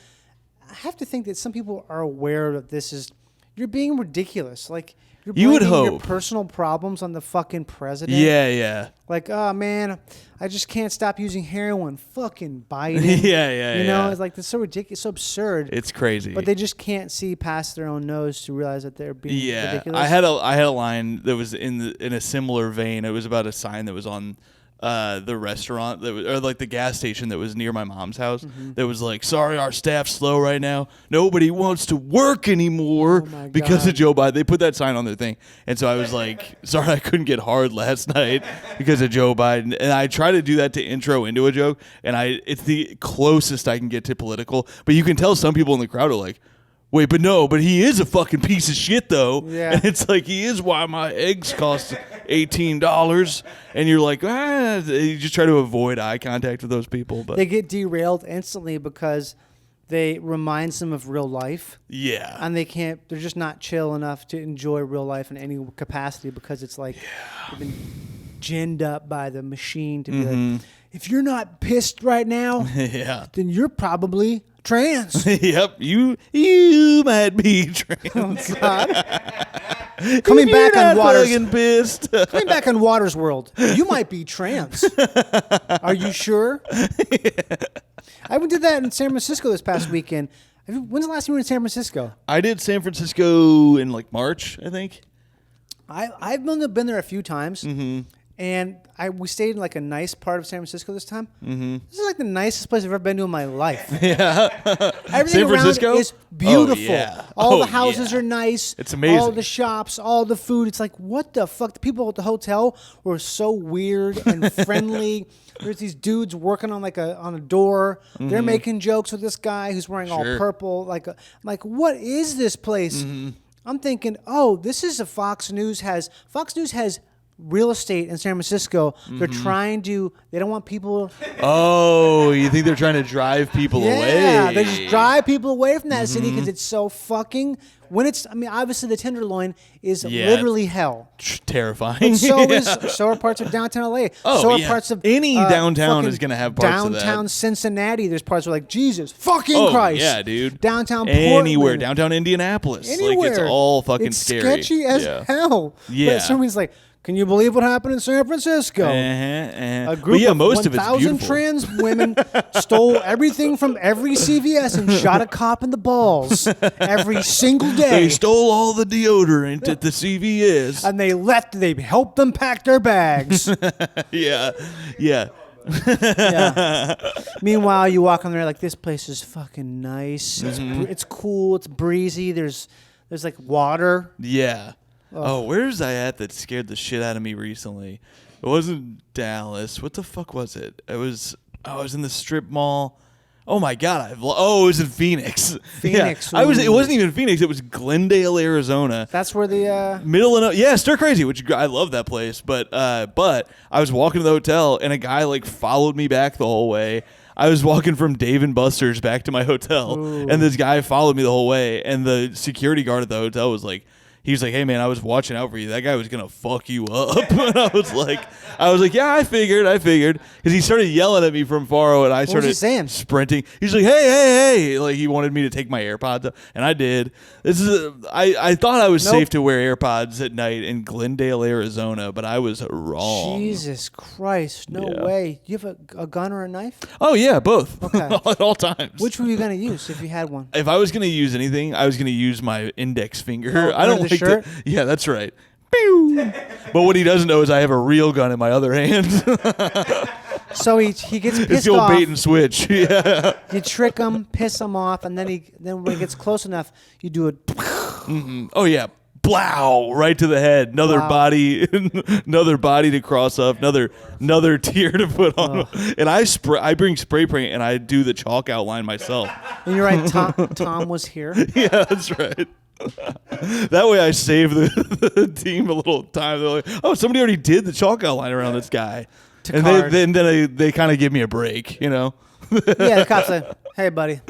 I have to think that some people are aware that this is, You're being ridiculous. Like, you're You would blaming your hope. personal problems on the fucking president. Yeah. Like, oh man, I just can't stop using heroin. Fucking Biden. Yeah. You know, it's like, it's so ridiculous, so absurd. It's crazy. But they just can't see past their own nose to realize that they're being ridiculous. I had a line that was in a similar vein. It was about a sign that was on the restaurant or like the gas station that was near my mom's house that was like, sorry, our staff's slow right now. Nobody wants to work anymore because of Joe Biden. They put that sign on their thing. And so I was like, sorry, I couldn't get hard last night because of Joe Biden. And I try to do that to intro into a joke. And it's the closest I can get to political. But you can tell some people in the crowd are like, wait, but he is a fucking piece of shit, though. Yeah. And it's like, he is why my eggs cost $18. And you're like, you just try to avoid eye contact with those people. But they get derailed instantly because they reminds them of real life. Yeah. And they're just not chill enough to enjoy real life in any capacity because it's like they've been ginned up by the machine to be like, if you're not pissed right now, then you're probably trans. Yep, you might be trans. Oh, God. Coming back on Water's World, you might be trans. Are you sure? I did that in San Francisco this past weekend. When's the last time you were in San Francisco? I did San Francisco in like March, I think. I've only been there a few times. And we stayed in like a nice part of San Francisco this time. This is like the nicest place I've ever been to in my life. Yeah. Everything San Francisco around is beautiful. Oh, yeah. All the houses are nice. It's amazing. All the shops, all the food. It's like, what the fuck? The people at the hotel were so weird and friendly. There's these dudes working on on a door. They're making jokes with this guy who's wearing all purple. I'm like, what is this place? I'm thinking, oh, this is a Fox News has real estate in San Francisco. They're trying to. They don't want people. Oh, you think they're trying to drive people away? Yeah, they just drive people away from that city because it's so fucking. Obviously the Tenderloin is literally hell. Terrifying. But so are parts of downtown LA. Oh, so are parts of any downtown is going to have parts of that. Downtown Cincinnati, there's parts where like Jesus fucking Christ. Yeah, dude. Downtown anywhere, Portland. downtown Indianapolis. Anywhere. Like it's all fucking it's scary. Sketchy as hell. Yeah. But somebody's like, can you believe what happened in San Francisco? A group of most of it's 1,000 beautiful. trans women stole everything from every CVS and shot a cop in the balls every single day. They stole all the deodorant at the CVS. And they helped them pack their bags. Yeah. Yeah. Meanwhile, you walk on there like, this place is fucking nice. It's cool. It's breezy. There's like water. Yeah. Oh, where's I at that scared the shit out of me recently? It wasn't Dallas. What the fuck was it? I was in the strip mall. Oh my god! It was in Phoenix. Phoenix. Yeah. It wasn't even Phoenix. It was Glendale, Arizona. That's where the middle of stir crazy, which I love that place. But I was walking to the hotel and a guy like followed me back the whole way. I was walking from Dave and Buster's back to my hotel, and this guy followed me the whole way. And the security guard at the hotel was like. He was like, hey, man, I was watching out for you. That guy was going to fuck you up. And I was like, yeah, I figured. Because he started yelling at me from far away, and I started sprinting. He's like, hey. Like, he wanted me to take my AirPods up, and I did. I thought I was safe to wear AirPods at night in Glendale, Arizona, but I was wrong. Jesus Christ. No way. Do you have a gun or a knife? Oh, yeah, both. Okay. At all times. Which were you going to use if you had one? If I was going to use anything, I was going to use my index finger. I don't like shirt? Yeah, that's right. Pew! But what he doesn't know is I have a real gun in my other hand. So he gets pissed off. It's the old bait and switch. Yeah. You trick him, piss him off, and then when he gets close enough, you do it. Oh yeah, blow right to the head. Another body to cross up. Another tear to put on. And I bring spray paint and I do the chalk outline myself. And you're right. Tom was here. Yeah, that's right. That way I save the team a little time. They're like, oh, somebody already did the chalk outline around this guy. And then they kind of give me a break, you know? Yeah, the cops say, hey, buddy.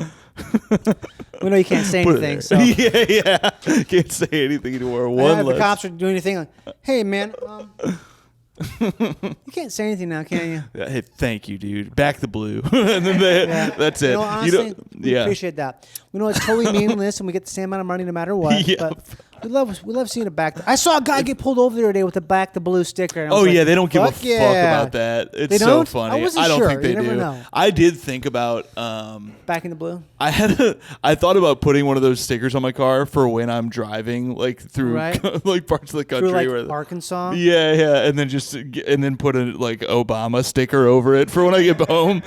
We know you can't say anything. So. Yeah. Can't say anything anymore. The cops are doing anything like, hey, man, You can't say anything now, can you? Hey, thank you, dude. Back the blue. And then that's it. You know, honestly, we appreciate that. We know it's totally meaningless, and we get the same amount of money no matter what. Yeah. But we love seeing it back. I saw a guy get pulled over the other day with a back the blue sticker. And I was Oh like, yeah, they don't give a fuck yeah. about that. It's They so don't? funny. I wasn't don't sure. think they You never do. know. I did think about. Back in the blue. I thought about putting one of those stickers on my car for when I'm driving, like through Right. like parts of the country Through like where Arkansas. Yeah, and then put a like Obama sticker over it for when I get home.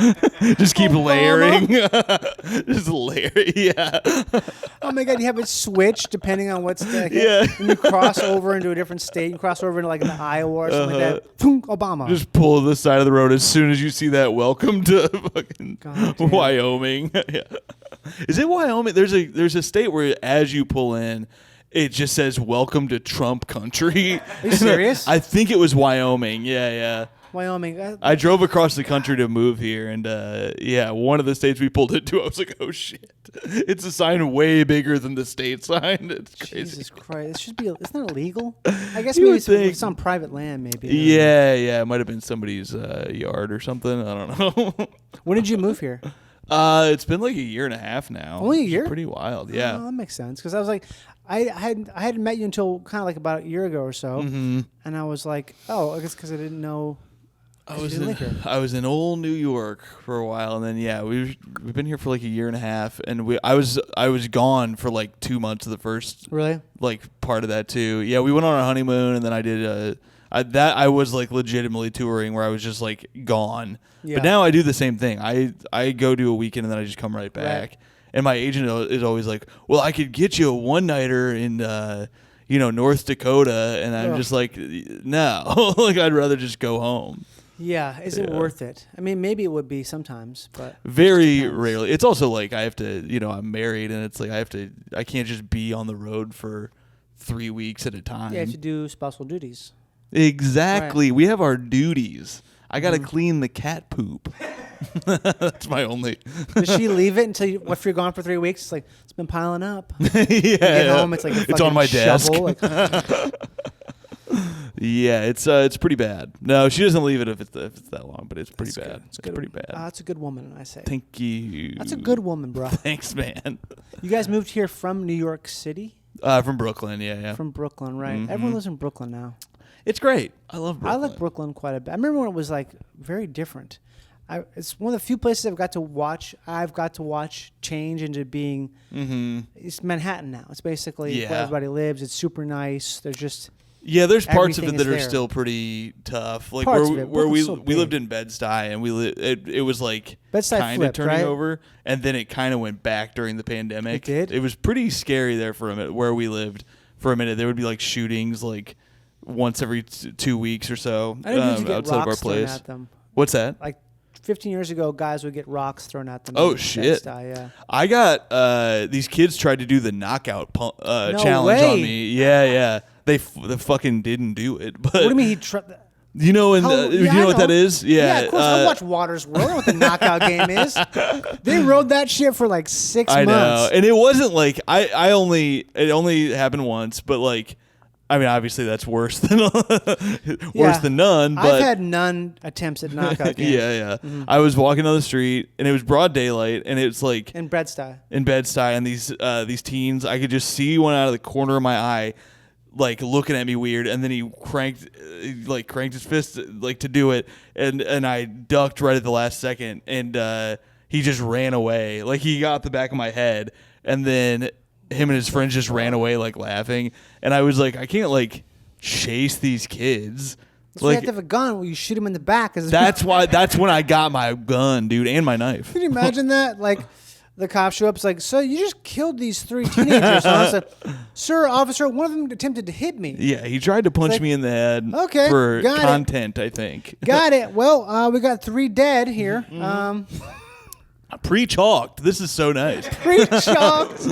Just keep layering, just layer. Yeah. Oh my God, you have it switch depending on what's the Yeah. When you cross over into a different state, you cross over into like an Iowa or something like that. Thunk, Obama. Just pull to the side of the road as soon as you see that. Welcome to fucking God damn. Wyoming. Yeah. Is it Wyoming? There's a state where as you pull in, it just says "Welcome to Trump Country." Are you serious? I think it was Wyoming. Yeah. Wyoming. I drove across the country to move here, and one of the states we pulled into, I was like, "Oh shit!" It's a sign way bigger than the state sign. It's crazy. Jesus Christ! It should be. It's not illegal. I guess You maybe would think. it's on private land. Maybe. Yeah. It might have been somebody's yard or something. I don't know. When did you move here? It's been like a year and a half now. Only a Which is year? pretty wild. Yeah. Oh, that makes sense. Because I was like, I hadn't met you until kind of like about a year ago or so, and I was like, oh, I guess because I didn't know. I was in old New York for a while, and then we've been here for like a year and a half, and I was gone for like 2 months of the first Really? like part of that too. Yeah, we went on our honeymoon, and then I did I was like legitimately touring where I was just like gone. Yeah. But now I do the same thing. I go do a weekend and then I just come right back. Right. And my agent is always like, "Well, I could get you a one-nighter in North Dakota," and I'm just like, "No, like I'd rather just go home." Yeah. Is it worth it? I mean, maybe it would be sometimes, but Very depends. rarely. It's also like I have to, I'm married, and it's like I can't just be on the road for 3 weeks at a time. Yeah, you have to do spousal duties. Exactly. Right. We have our duties. I got to clean the cat poop. That's my only. Does she leave it until if you're gone for 3 weeks? It's like it's been piling up. Yeah. You get home, it's like a it's on my shovel, desk. Yeah, it's pretty bad. No, she doesn't leave it if it's that long, but it's pretty bad. It's pretty bad. That's a good woman, I say. Thank you. That's a good woman, bro. Thanks, man. You guys moved here from New York City? From Brooklyn, yeah. From Brooklyn, right? Everyone lives in Brooklyn now. It's great. I love Brooklyn. I like Brooklyn quite a bit. I remember when it was like very different. It's one of the few places I've got to watch change into being. It's Manhattan now. It's basically where everybody lives. It's super nice. There's parts of it that are there. still pretty tough. Like Parts where we so lived in Bed-Stuy, and it was like Bed-Stuy kind of flipped, turning right? over, and then it kind of went back during the pandemic. It did? It was pretty scary there for a minute. Where we lived for a minute, there would be like shootings like once every 2 weeks or so I didn't usually get outside of our rocks thrown place. at them. What's that? Like 15 years ago, guys would get rocks thrown at them. Oh in shit! Bed-Stuy, yeah. I got these kids tried to do the knockout challenge way. on me. Yeah. They fucking didn't do it. But What do you mean he tried? you know what that is? Yeah. Of course. I watch Water's World. I know what the knockout game is. They rode that shit for like 6 months. I know, and it wasn't like it only happened once, but like. I mean, obviously that's worse than none. But I've had none attempts at knockout games. Yeah. I was walking down the street, and it was broad daylight, and it's like In Bed-Stuy. And these teens, I could just see one out of the corner of my eye, like looking at me weird, and then he cranked his fist like to do it, and I ducked right at the last second, and he just ran away. Like he got the back of my head, and then him and his friends just ran away like laughing, and I was like, I can't like chase these kids. That's why you have to have a gun. Well, you shoot him in the back. That's when I got my gun, dude, and my knife. Can you imagine that? Like, the cops show up. It's like, so you just killed these 3 teenagers. And I was like, sir, officer, one of them attempted to hit me. Yeah, he tried to punch me in the head. Okay, for got content, I think. Got it. Well, we got 3 dead here. Pre-chalked. This is so nice. Pre-chalked.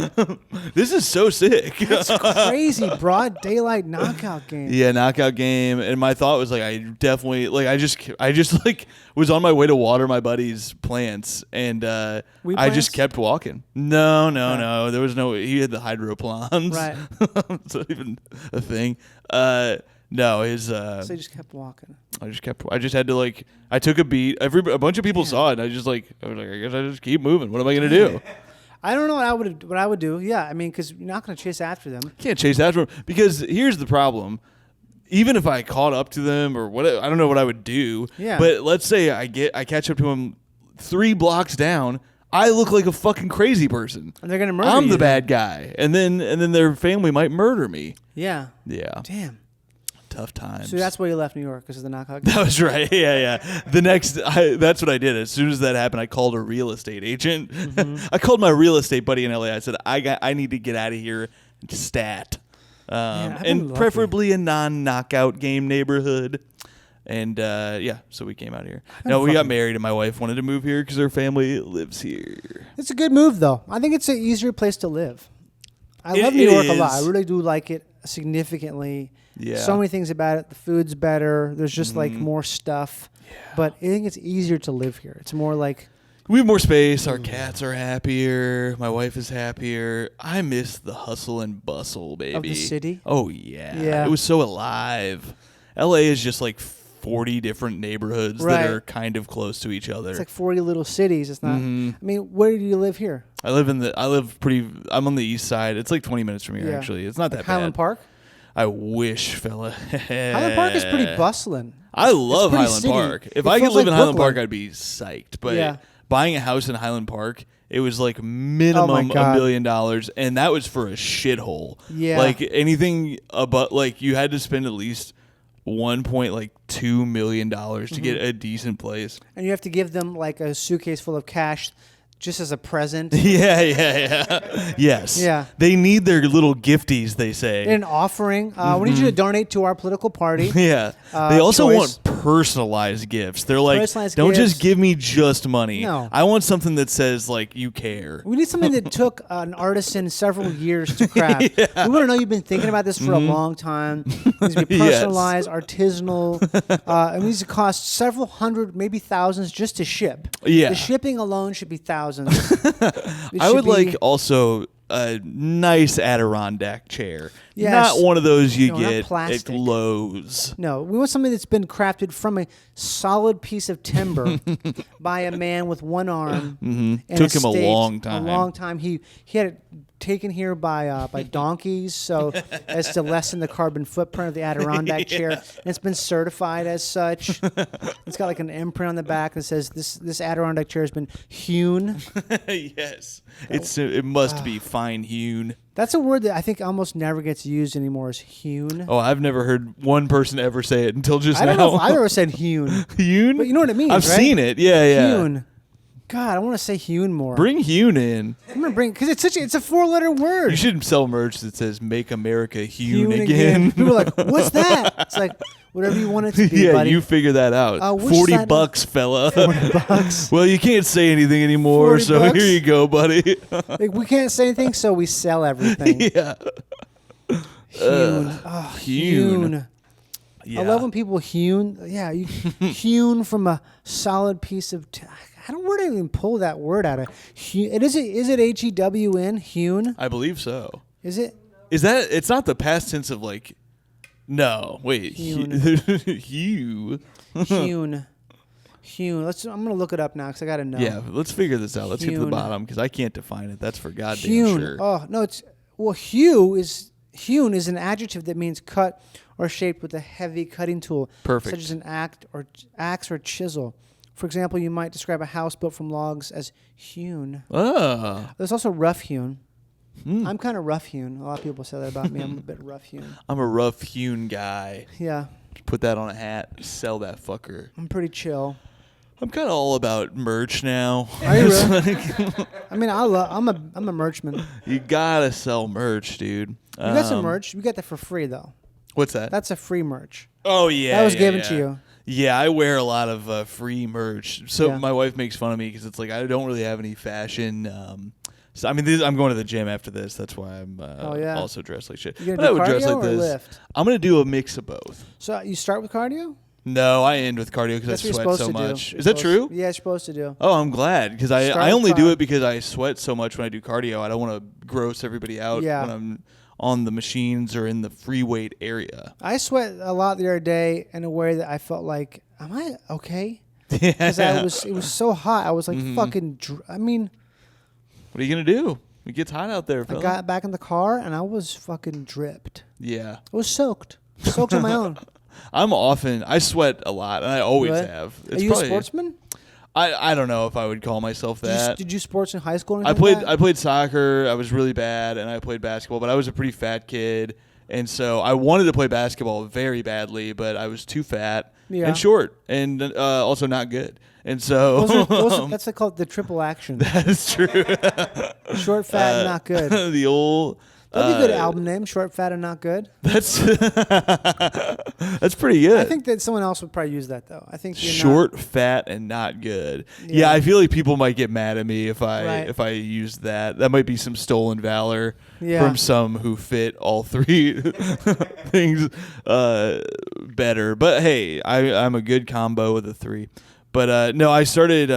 This is so sick. That's crazy. Broad daylight knockout game. Yeah, knockout game. And my thought was like, I definitely like, I just like was on my way to water my buddy's plants, and I just kept walking. No. There was no. He had the hydroplans. Right. It's not even a thing. No, his. So you just kept walking. I just had to like. I took a beat. A bunch of people saw it. And I was like, I guess I just keep moving. What am I gonna do? I don't know what I would do. Yeah, I mean, because you're not going to chase after them. Can't chase after them because here's the problem. Even if I caught up to them or what, I don't know what I would do. Yeah. But let's say I catch up to them 3 blocks down. I look like a fucking crazy person. And they're going to murder you. I'm the bad guy, and then their family might murder me. Yeah. Yeah. Damn. Tough times. So that's why you left New York, because of the knockout. That was right. Yeah. That's what I did. As soon as that happened, I called a real estate agent. Mm-hmm. I called my real estate buddy in LA. I said, I need to get out of here stat. And preferably a non-knockout game neighborhood. And so we came out here. No, we got married, and my wife wanted to move here because her family lives here. It's a good move, though. I think it's an easier place to live. I love New York a lot. I really do like it significantly. Yeah. So many things about it. The food's better. There's just like more stuff. Yeah. But I think it's easier to live here. It's more like... We have more space. Our cats are happier. My wife is happier. I miss the hustle and bustle, baby. Of the city? Oh, yeah. It was so alive. LA is just like 40 different neighborhoods that are kind of close to each other. It's like 40 little cities. It's not... I mean, where do you live here? I'm on the east side. It's like 20 minutes from here, actually. It's not that bad. Highland Park? I wish, fella. Highland Park is pretty bustling. I love Highland Park. If I could live in Highland Park, I'd be psyched. But buying a house in Highland Park, it was like minimum $1 million, and that was for a shithole. Yeah. Like anything about, like, you had to spend at least $1.2 million to get a decent place. And you have to give them like a suitcase full of cash just as a present. Yeah. Yes. Yeah. They need their little gifties, they say. An offering. We need you to donate to our political party. Yeah. They also want personalized gifts. They're like, don't just give me just money. No. I want something that says, like, you care. We need something that took an artisan several years to craft. We want to know you've been thinking about this for a long time. It needs to be personalized, artisanal. It needs to cost several hundred, maybe thousands just to ship. Yeah. The shipping alone should be thousands. I would like also a nice Adirondack chair. Yes. Not one of those you not get plastic. at Lowe's. No, we want something that's been crafted from a solid piece of timber by a man with one arm. And Took him a long time. A long time. He had it taken here by donkeys, so as to lessen the carbon footprint of the Adirondack chair. And it's been certified as such. It's got like an imprint on the back that says this Adirondack chair has been hewn. Yes, it must be fine hewn. That's a word that I think almost never gets used anymore, is hewn. Oh, I've never heard one person ever say it until just now. I don't know if I've ever said hewn. Hewn? But you know what it means, I've right? seen it. Yeah. Hewn. God, I want to say hewn more. Bring hewn in. I'm gonna bring, because it's a 4-letter word. You should sell merch that says "Make America Hewn Again." People are like, "What's that?" It's like whatever you want it to be, yeah, buddy. you figure that out. $40, fella. $40. Well, you can't say anything anymore, so $40? here you go, buddy. Like, we can't say anything, so we sell everything. Yeah. Hewn. Hewn. Yeah. I love when people hewn. Yeah, you hewn from a solid piece of. I don't where to even pull that word out of. Is it HEWN? Hewn? I believe so. Is it? Is that? It's not the past tense of like. No, wait. Hewn. Hew. Hewn. Hewn. I'm gonna look it up now because I gotta know. Yeah, let's figure this out. Let's get to the Hewn. bottom because I can't define it. That's for goddamn Hewn. sure. Oh no, hewn is an adjective that means cut or shaped with a heavy cutting tool, Perfect. such as an axe or chisel. For example, you might describe a house built from logs as hewn. Oh. There's also rough hewn. I'm kind of rough hewn. A lot of people say that about me. I'm a bit rough hewn. I'm a rough hewn guy. Yeah. Put that on a hat. Sell that fucker. I'm pretty chill. I'm kind of all about merch now. Are you really? I mean, I'm a merchman. You gotta sell merch, dude. You got some merch. You got that for free though. What's that? That's a free merch. Oh yeah, that was given to you. Yeah, I wear a lot of free merch. So Yeah. my wife makes fun of me because it's like I don't really have any fashion. So I mean, I'm going to the gym after this. That's why I'm also dressed like shit. You But gonna I do would dress cardio like or this. lift? I'm gonna do a mix of both. So you start with cardio? No, I end with cardio because I That's what you're sweat supposed so to do. much. You're Is that supposed- true? Yeah, you're supposed to do. Oh, I'm glad because I Start only with do cardio. it because I sweat so much when I do cardio. I don't want to gross everybody out Yeah. when I'm on the machines or in the free weight area. I sweat a lot the other day in a way that I felt like, am I okay? Yeah. Because it was so hot. I was like fucking. I mean, what are you gonna do? It gets hot out there, fella. I got back in the car and I was fucking dripped. Yeah. I was soaked on my own. I sweat a lot, and I always Really? have. Are you a sportsman? I don't know if I would call myself that. Did you sports in high school? Or I anything like that? played soccer. I was really bad, and I played basketball, but I was a pretty fat kid, and so I wanted to play basketball very badly, but I was too fat and short, and also not good. And so that's called the triple action. that is true. Short, fat, and not good. The old. That'd be a good album name. Short, fat, and not good. That's pretty good. I think that someone else would probably use that though. I think short, fat, and not good. Yeah, I feel like people might get mad at me if I use that. That might be some stolen valor from some who fit all three things better. But hey, I'm a good combo with a 3. But no, I started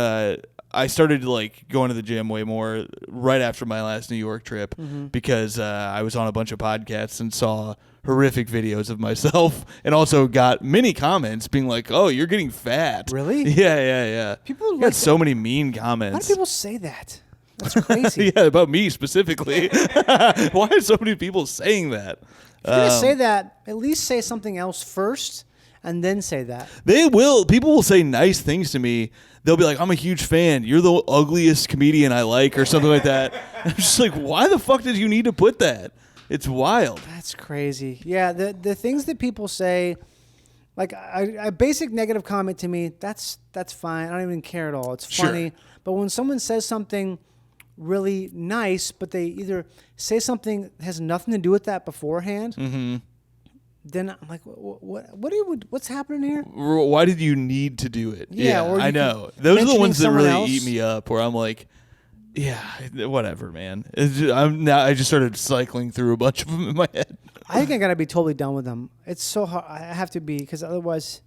like going to the gym way more right after my last New York trip because I was on a bunch of podcasts and saw horrific videos of myself, and also got many comments being like, "Oh, you're getting fat." Really? Yeah. People got so many mean comments. Why do people say that? That's crazy. Yeah, about me specifically. Why are so many people saying that? If you're gonna say that, at least say something else first, and then say that. They will. People will say nice things to me. They'll be like, "I'm a huge fan. You're the ugliest comedian I like," or something like that. I'm just like, why the fuck did you need to put that? It's wild. That's crazy. Yeah, the things that people say, like a basic negative comment to me, that's fine. I don't even care at all. It's funny. Sure. But when someone says something really nice, but they either say something that has nothing to do with that beforehand, then I'm like, what's happening here? Why did you need to do it? Yeah, I know. Those are the ones that really eat me up, where I'm like, yeah, whatever, man. I just started cycling through a bunch of them in my head. I think I got to be totally done with them. It's so hard. I have to be, because otherwise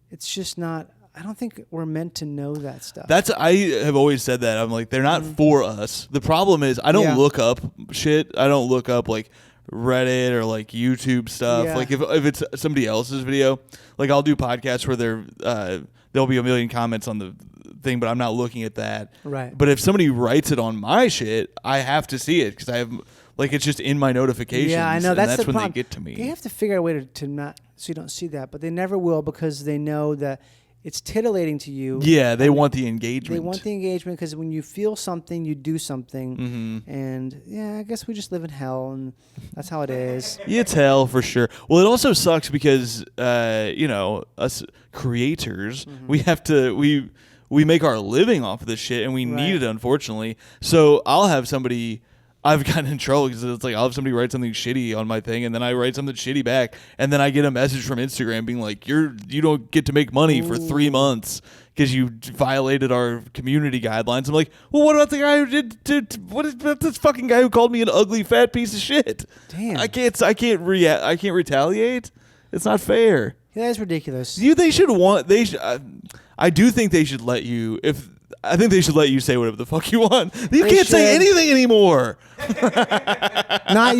it's just not. I don't think we're meant to know that stuff. I have always said that. I'm like, they're not for us. The problem is I don't look up shit. I don't look up like Reddit or like YouTube stuff. Yeah. Like if it's somebody else's video, like I'll do podcasts where there'll be a million comments on the thing, but I'm not looking at that. Right. But if somebody writes it on my shit, I have to see it because I have like it's just in my notifications. Yeah, I know. That's when problem. They get to me. They have to figure out a way to not so you don't see that, but they never will because they know that it's titillating to you. Yeah, they want the engagement. They want the engagement because when you feel something, you do something. And yeah, I guess we just live in hell, and that's how it is. Yeah, it's hell for sure. Well, it also sucks because us creators, we have to we make our living off of this shit, and we need it, unfortunately. So I'll have somebody. I've gotten in trouble because it's like I'll have somebody write something shitty on my thing, and then I write something shitty back, and then I get a message from Instagram being like, you don't get to make money for 3 months because you violated our community guidelines." I'm like, well, what about the guy who what about this fucking guy who called me an ugly fat piece of shit? Damn, I can't retaliate. It's not fair. Yeah, that's ridiculous. I do think they should let you I think they should let you say whatever the fuck you want. You can't say anything anymore. You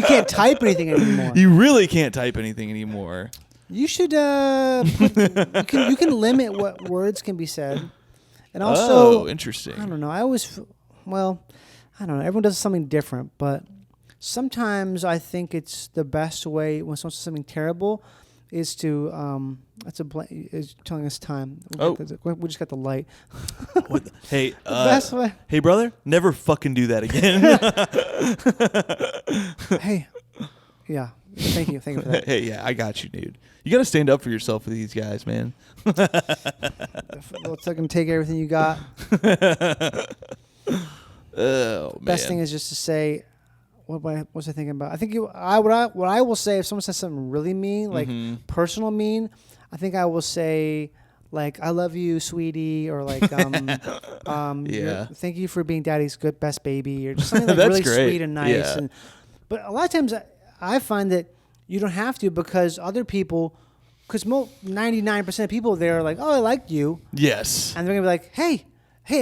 can't type anything anymore. You really can't type anything anymore. You should. You can limit what words can be said, and also. Interesting. I don't know. I don't know. Everyone does something different, but sometimes I think it's the best way when someone says something terrible is to is telling us time. We just got the light. Hey, best way. Hey, brother, never fucking do that again. Hey, yeah, thank you for that. Hey, yeah, I got you, dude. You got to stand up for yourself with these guys, man. Looks like I'm take everything you got. Oh man. Best thing is just to say. What was I thinking about? I think what I will say if someone says something really mean, like personal mean, I think I will say like "I love you, sweetie," or like "Thank you for being daddy's best baby," or just something like really great. Sweet and nice. Yeah. But a lot of times I find that you don't have to because other people, because 99% of people there are like, "Oh, I like you." Yes. And they're gonna be like, "Hey,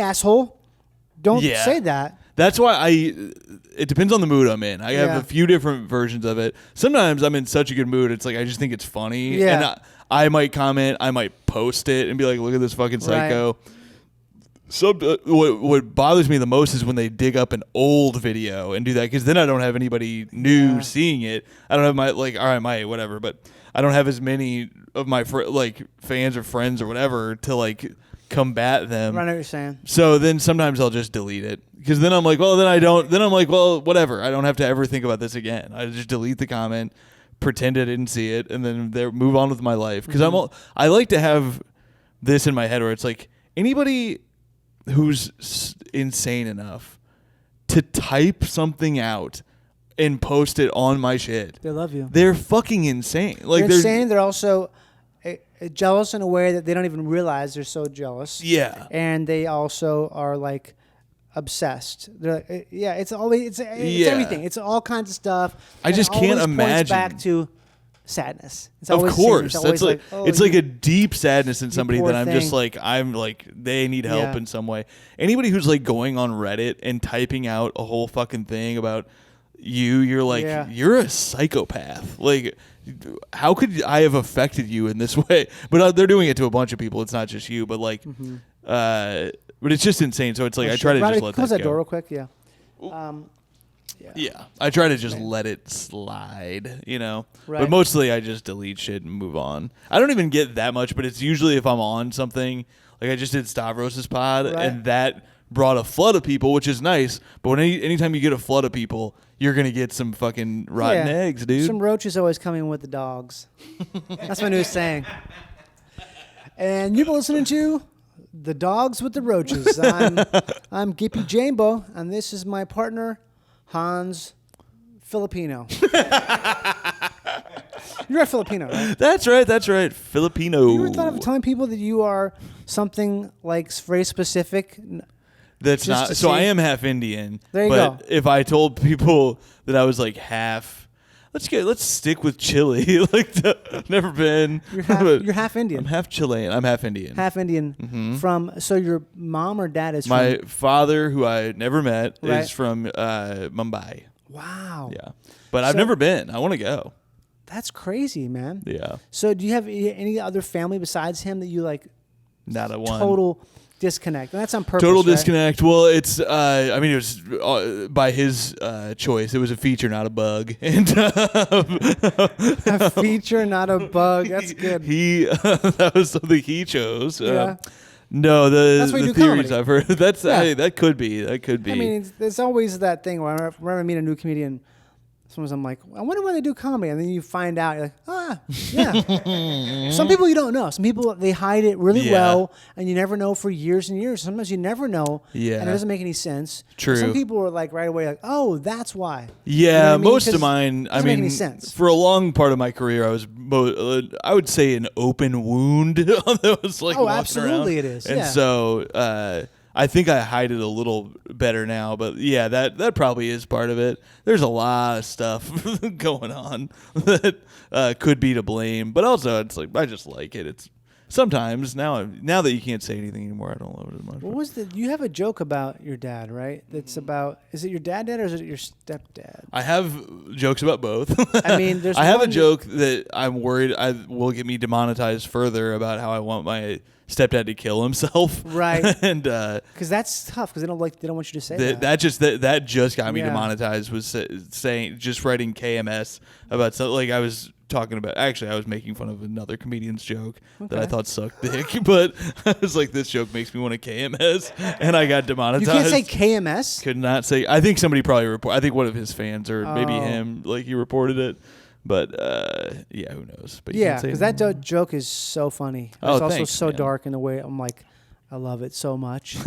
asshole, don't say that." That's why it depends on the mood I'm in. I have a few different versions of it. Sometimes I'm in such a good mood, it's like I just think it's funny. Yeah. And I might comment, I might post it and be like, look at this fucking psycho. Right. What bothers me the most is when they dig up an old video and do that, because then I don't have anybody new seeing it. I don't have my, like, all right, whatever, but I don't have as many of my fans or friends or whatever to like combat them. I know what you're saying. So then sometimes I'll just delete it, because then I'm like, well, then I'm like, well, whatever. I don't have to ever think about this again. I just delete the comment, pretend I didn't see it, and then move on with my life. Because I like to have this in my head where it's like, anybody who's insane enough to type something out and post it on my shit, They love you. they're fucking insane. Like they're insane. They're also jealous in a way that they don't even realize they're so jealous. Yeah. And they also are like obsessed. They're like, it's always everything. It's all kinds of stuff. I just can't imagine. Points back to sadness. It's of always course, sadness. that's it's like a deep sadness in somebody that I'm just thing. like, they need help in some way. Anybody who's like going on Reddit and typing out a whole fucking thing about you're like, you're a psychopath. Like, how could I have affected you in this way? But they're doing it to a bunch of people. It's not just you, but like, but it's just insane. So it's like, I try to just let close that that go. door real quick. Yeah. Yeah, I try to just let it slide, Right. But mostly I just delete shit and move on. I don't even get that much, but it's usually if I'm on something. Like I just did Stavros' pod, and that brought a flood of people, which is nice. But when anytime you get a flood of people, you're going to get some fucking rotten eggs, dude. Some roaches always coming with the dogs. That's my new saying. And you've been listening to The Dogs with the Roaches. I'm Gippy Jambo, and this is my partner, Hans Filipino. You're a Filipino, right? That's right. Filipino. Have you ever thought of telling people that you are something like very specific? That's not. So I am half Indian. There you but go. If I told people that I was like half, let's stick with Chile. I've never been. You're half Indian. I'm half Chilean. I'm half Indian. Half Indian. So your mom or dad is my from? father, who I never met, is from Mumbai. Wow. Yeah, but I've never been. I want to go. That's crazy, man. Yeah. So do you have any other family besides him that you like? Not a one. Total disconnect, and that's on purpose. Total right? disconnect. Well, it's. I mean, it was by his choice. It was a feature, not a bug. And a feature, not a bug. That's good. That was something he chose. Yeah. No, That's why you the do theories comedy. I've heard. That could be. That could be. I mean, there's always that thing where whenever I meet a new comedian, sometimes I'm like, I wonder why they do comedy, and then you find out, you're like, yeah. Some people you don't know. Some people they hide it really well, and you never know for years and years. Sometimes you never know, and it doesn't make any sense. True. Some people are like right away, like, oh, that's why. Yeah, you know what I mean? most of mine. Doesn't make any sense. For a long part of my career, I was, I would say, an open wound that was like walking absolutely around. It is. And so I think I hide it a little better now, but yeah, that probably is part of it. There's a lot of stuff going on that could be to blame, but also it's like I just like it. It's sometimes now that you can't say anything anymore, I don't love it as much. What was you have a joke about your dad, right? That's about, is it your dad or is it your stepdad? I have jokes about both. I mean, there's I have a one joke that I'm worried will get me demonetized further about how I want my stepdad to kill himself. Right. And because that's tough because they don't want you to say that. That just got me demonetized, was saying, just writing KMS about something. Like I was talking about, actually I was making fun of another comedian's joke that I thought sucked dick, but I was like, this joke makes me want to KMS, and I got demonetized. You can't say KMS? Could not say. I think somebody probably I think one of his fans, or maybe him, like he reported it. But yeah, who knows? But yeah, because that joke is so funny. It's also thanks, so man. dark in a way. I'm like, I love it so much.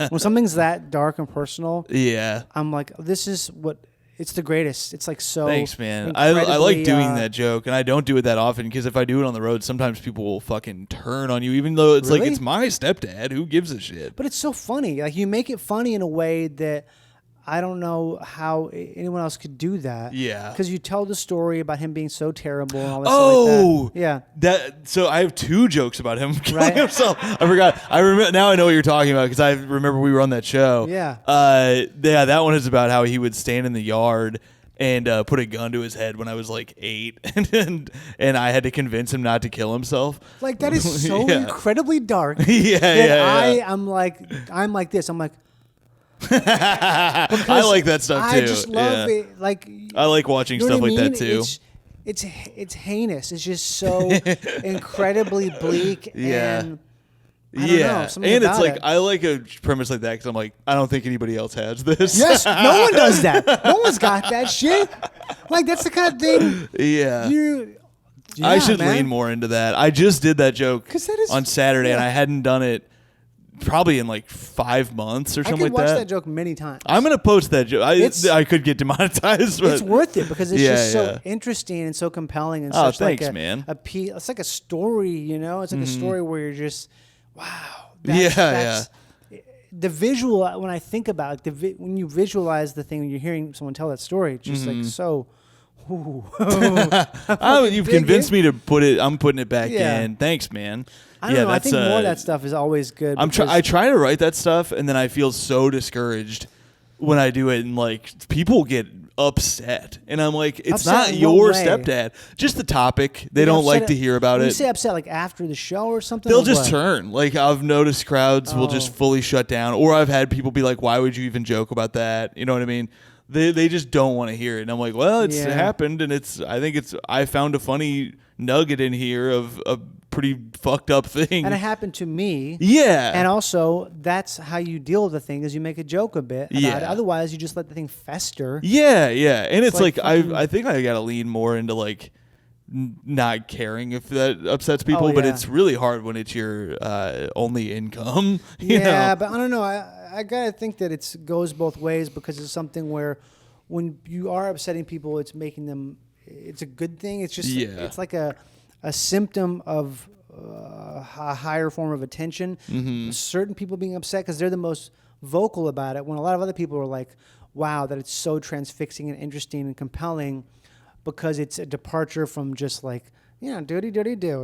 When something's that dark and personal, I'm like, this is what. It's the greatest. It's like so. Thanks, man. I like doing that joke, and I don't do it that often because if I do it on the road, sometimes people will fucking turn on you, even though it's like it's my stepdad. Who gives a shit? But it's so funny. Like you make it funny in a way that I don't know how anyone else could do that. Yeah. Because you tell the story about him being so terrible and all this stuff like that. Yeah. So I have 2 jokes about him killing Right. himself. I forgot. I remember now. I know what you're talking about because I remember we were on that show. Yeah. Yeah. That one is about how he would stand in the yard and put a gun to his head when I was like 8, and I had to convince him not to kill himself. Like that is so Yeah. incredibly dark. Yeah. I'm like this. I'm like. I like that stuff too. I just love it. Like I like watching you know stuff what I like mean? that too. It's heinous. It's just so incredibly bleak. Yeah. And I don't know, something and it's about like it. I like a premise like that because I'm like I don't think anybody else has this. Yes, no one does that. No one's got that shit. Like that's the kind of thing. Yeah. Yeah, I should man. lean more into that. I just did that joke 'Cause that is- on Saturday, and yeah. I hadn't done it probably in like 5 months or I something could like watch that joke many times. I'm gonna post that joke. It's- I could get demonetized, but It's worth it because it's Yeah, just so yeah. interesting and so compelling and Oh, such thanks, like man. It's like a story, you know. It's like a story where you're just, wow. Yeah. The visual when I think about it, when you visualize the thing, when you're hearing someone tell that story, it's just like so. Ooh. Oh, you've dig convinced it. me to put it. I'm putting it back Yeah. in. Thanks, man. I don't know. I think more of that stuff is always good. I because- try to write that stuff, and then I feel so discouraged when I do it, and like people get upset, and I'm like, it's Upset not in your what way? stepdad. Just the topic. They You don't upset like at- to hear about when it. You say upset like after the show or something. They'll or just what? turn. Like I've noticed crowds will just Oh. fully shut down, or I've had people be like, "Why would you even joke about that?" You know what I mean? They just don't want to hear it, and I'm like, "Well, it's Yeah. happened, and I found a funny nugget in here of a pretty fucked up thing." And it happened to me. Yeah, And also, that's how you deal with the thing is you make a joke a bit about Yeah. it. Otherwise, you just let the thing fester. yeah, and it's like like, fucking- I think I gotta lean more into like not caring if that upsets people, Oh, but yeah. it's really hard when it's your only income. you Yeah, know? but I don't know. I gotta think that it goes both ways because it's something where when you are upsetting people, it's making them. It's a good thing. It's just Yeah. it's like a symptom of a higher form of attention. Mm-hmm. Certain people being upset because they're the most vocal about it. When a lot of other people are like, "Wow, that it's so transfixing and interesting and compelling," because it's a departure from just like. Do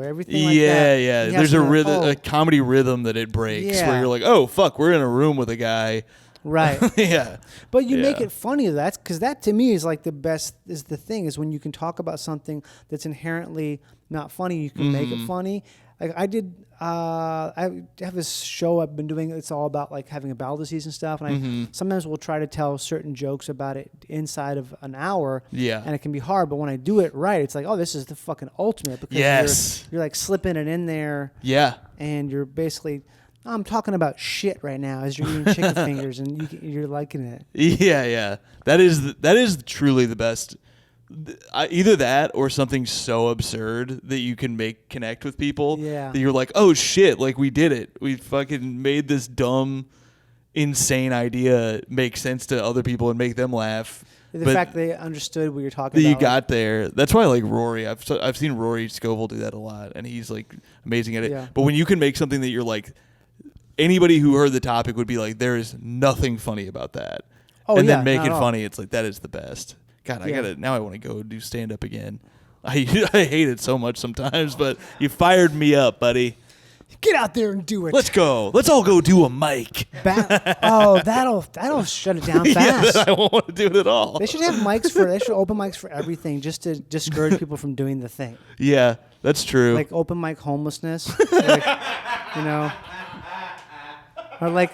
everything like that. Yeah. You have There's a to know, rhythm, oh, a comedy rhythm that it breaks where Yeah. you're like, oh fuck, we're in a room with a guy. right. Yeah, But you make Yeah. it funny. That's because that to me is like the best. Is the thing is when you can talk about something that's inherently not funny, you can make Mm-hmm. it funny. Like I did. I have this show I've been doing. It's all about like having a battle disease and stuff. And Mm-hmm. I sometimes will try to tell certain jokes about it inside of an hour. Yeah. And it can be hard, but when I do it right, it's like, oh, this is the fucking ultimate because Yes. you're like slipping it in there, yeah, and you're basically. I'm talking about shit right now as you're eating chicken fingers and you're liking it. yeah. That is truly the best. Either that or something so absurd that you can connect with people. Yeah. That you're like, oh shit, like we did it. We fucking made this dumb, insane idea make sense to other people and make them laugh. The But fact they understood what you're talking that about. you got there. That's why I like Rory. I've seen Rory Scovel do that a lot, and he's like amazing at it. Yeah. But when you can make something that you're like, anybody who heard the topic would be like, there is nothing funny about that. Oh, and yeah, then make not it at all. funny. It's like that is the best. God, I Yeah. gotta now. I want to go do stand up again. I hate it so much sometimes, but you fired me up, buddy. Get out there and do it. Let's go. Let's all go do a mic. That'll shut it down Yeah, fast. then I won't want to do it at all. They should have they should open mics for everything just to discourage people from doing the thing. Yeah, that's true. Like open mic homelessness. Like, you know. Or like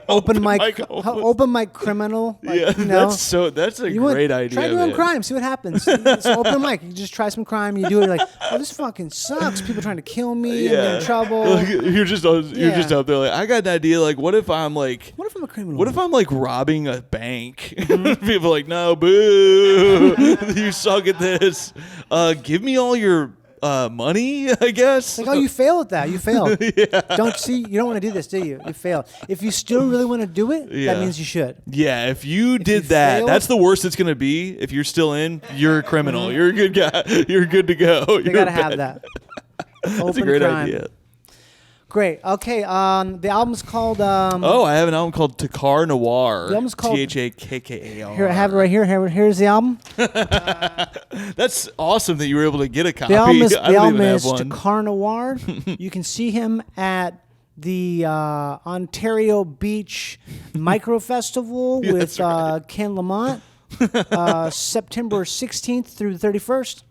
open mic open mic criminal. Like, yeah, you know. that's a You want- great idea. Try doing man. crime, see what happens. It's open mic. You just try some crime, you do it, you're like, oh, this fucking sucks. People trying to kill me, I'm in trouble. Like, you're just Yeah. out there like, I got an idea. Like, what if I'm like, What if I'm a criminal? what if I'm like robbing a bank? Mm-hmm. People are like, no, boo, you suck at this. Give me all your money, I guess. Like, oh, you fail at that. You failed. You don't want to do this, do you? You fail. If you still really want to do it, Yeah. that means you should. Yeah, if you did you that, fail- that's the worst it's gonna be. If you're still in, you're a criminal. You're a good guy. You're good to go. They gotta have that. That's Open a great crime. idea. Great. Okay. The album's called. I have an album called Thakkar Noir. The album's called Thakkar. Here, I have it right here. Here's the album. That's awesome that you were able to get a copy. The album is, I don't even have one. Thakkar Noir. You can see him at the Ontario Beach Micro Festival with Ken Lamont, September 16th through the 31st.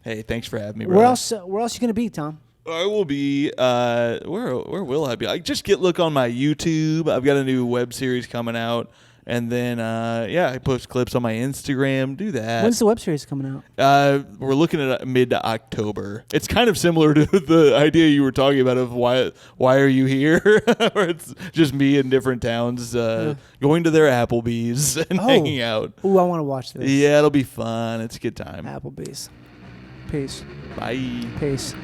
Hey, thanks for having me, bro. Where else are you going to be, Tom? I will be. Where will I be? I just look on my YouTube. I've got a new web series coming out, and then I post clips on my Instagram. Do that. When's the web series coming out? We're looking at mid to October. It's kind of similar to the idea you were talking about of why are you here? Or it's just me in different towns going to their Applebee's and hanging out. Ooh, I want to watch this. Yeah, it'll be fun. It's a good time. Applebee's. Peace. Bye. Peace.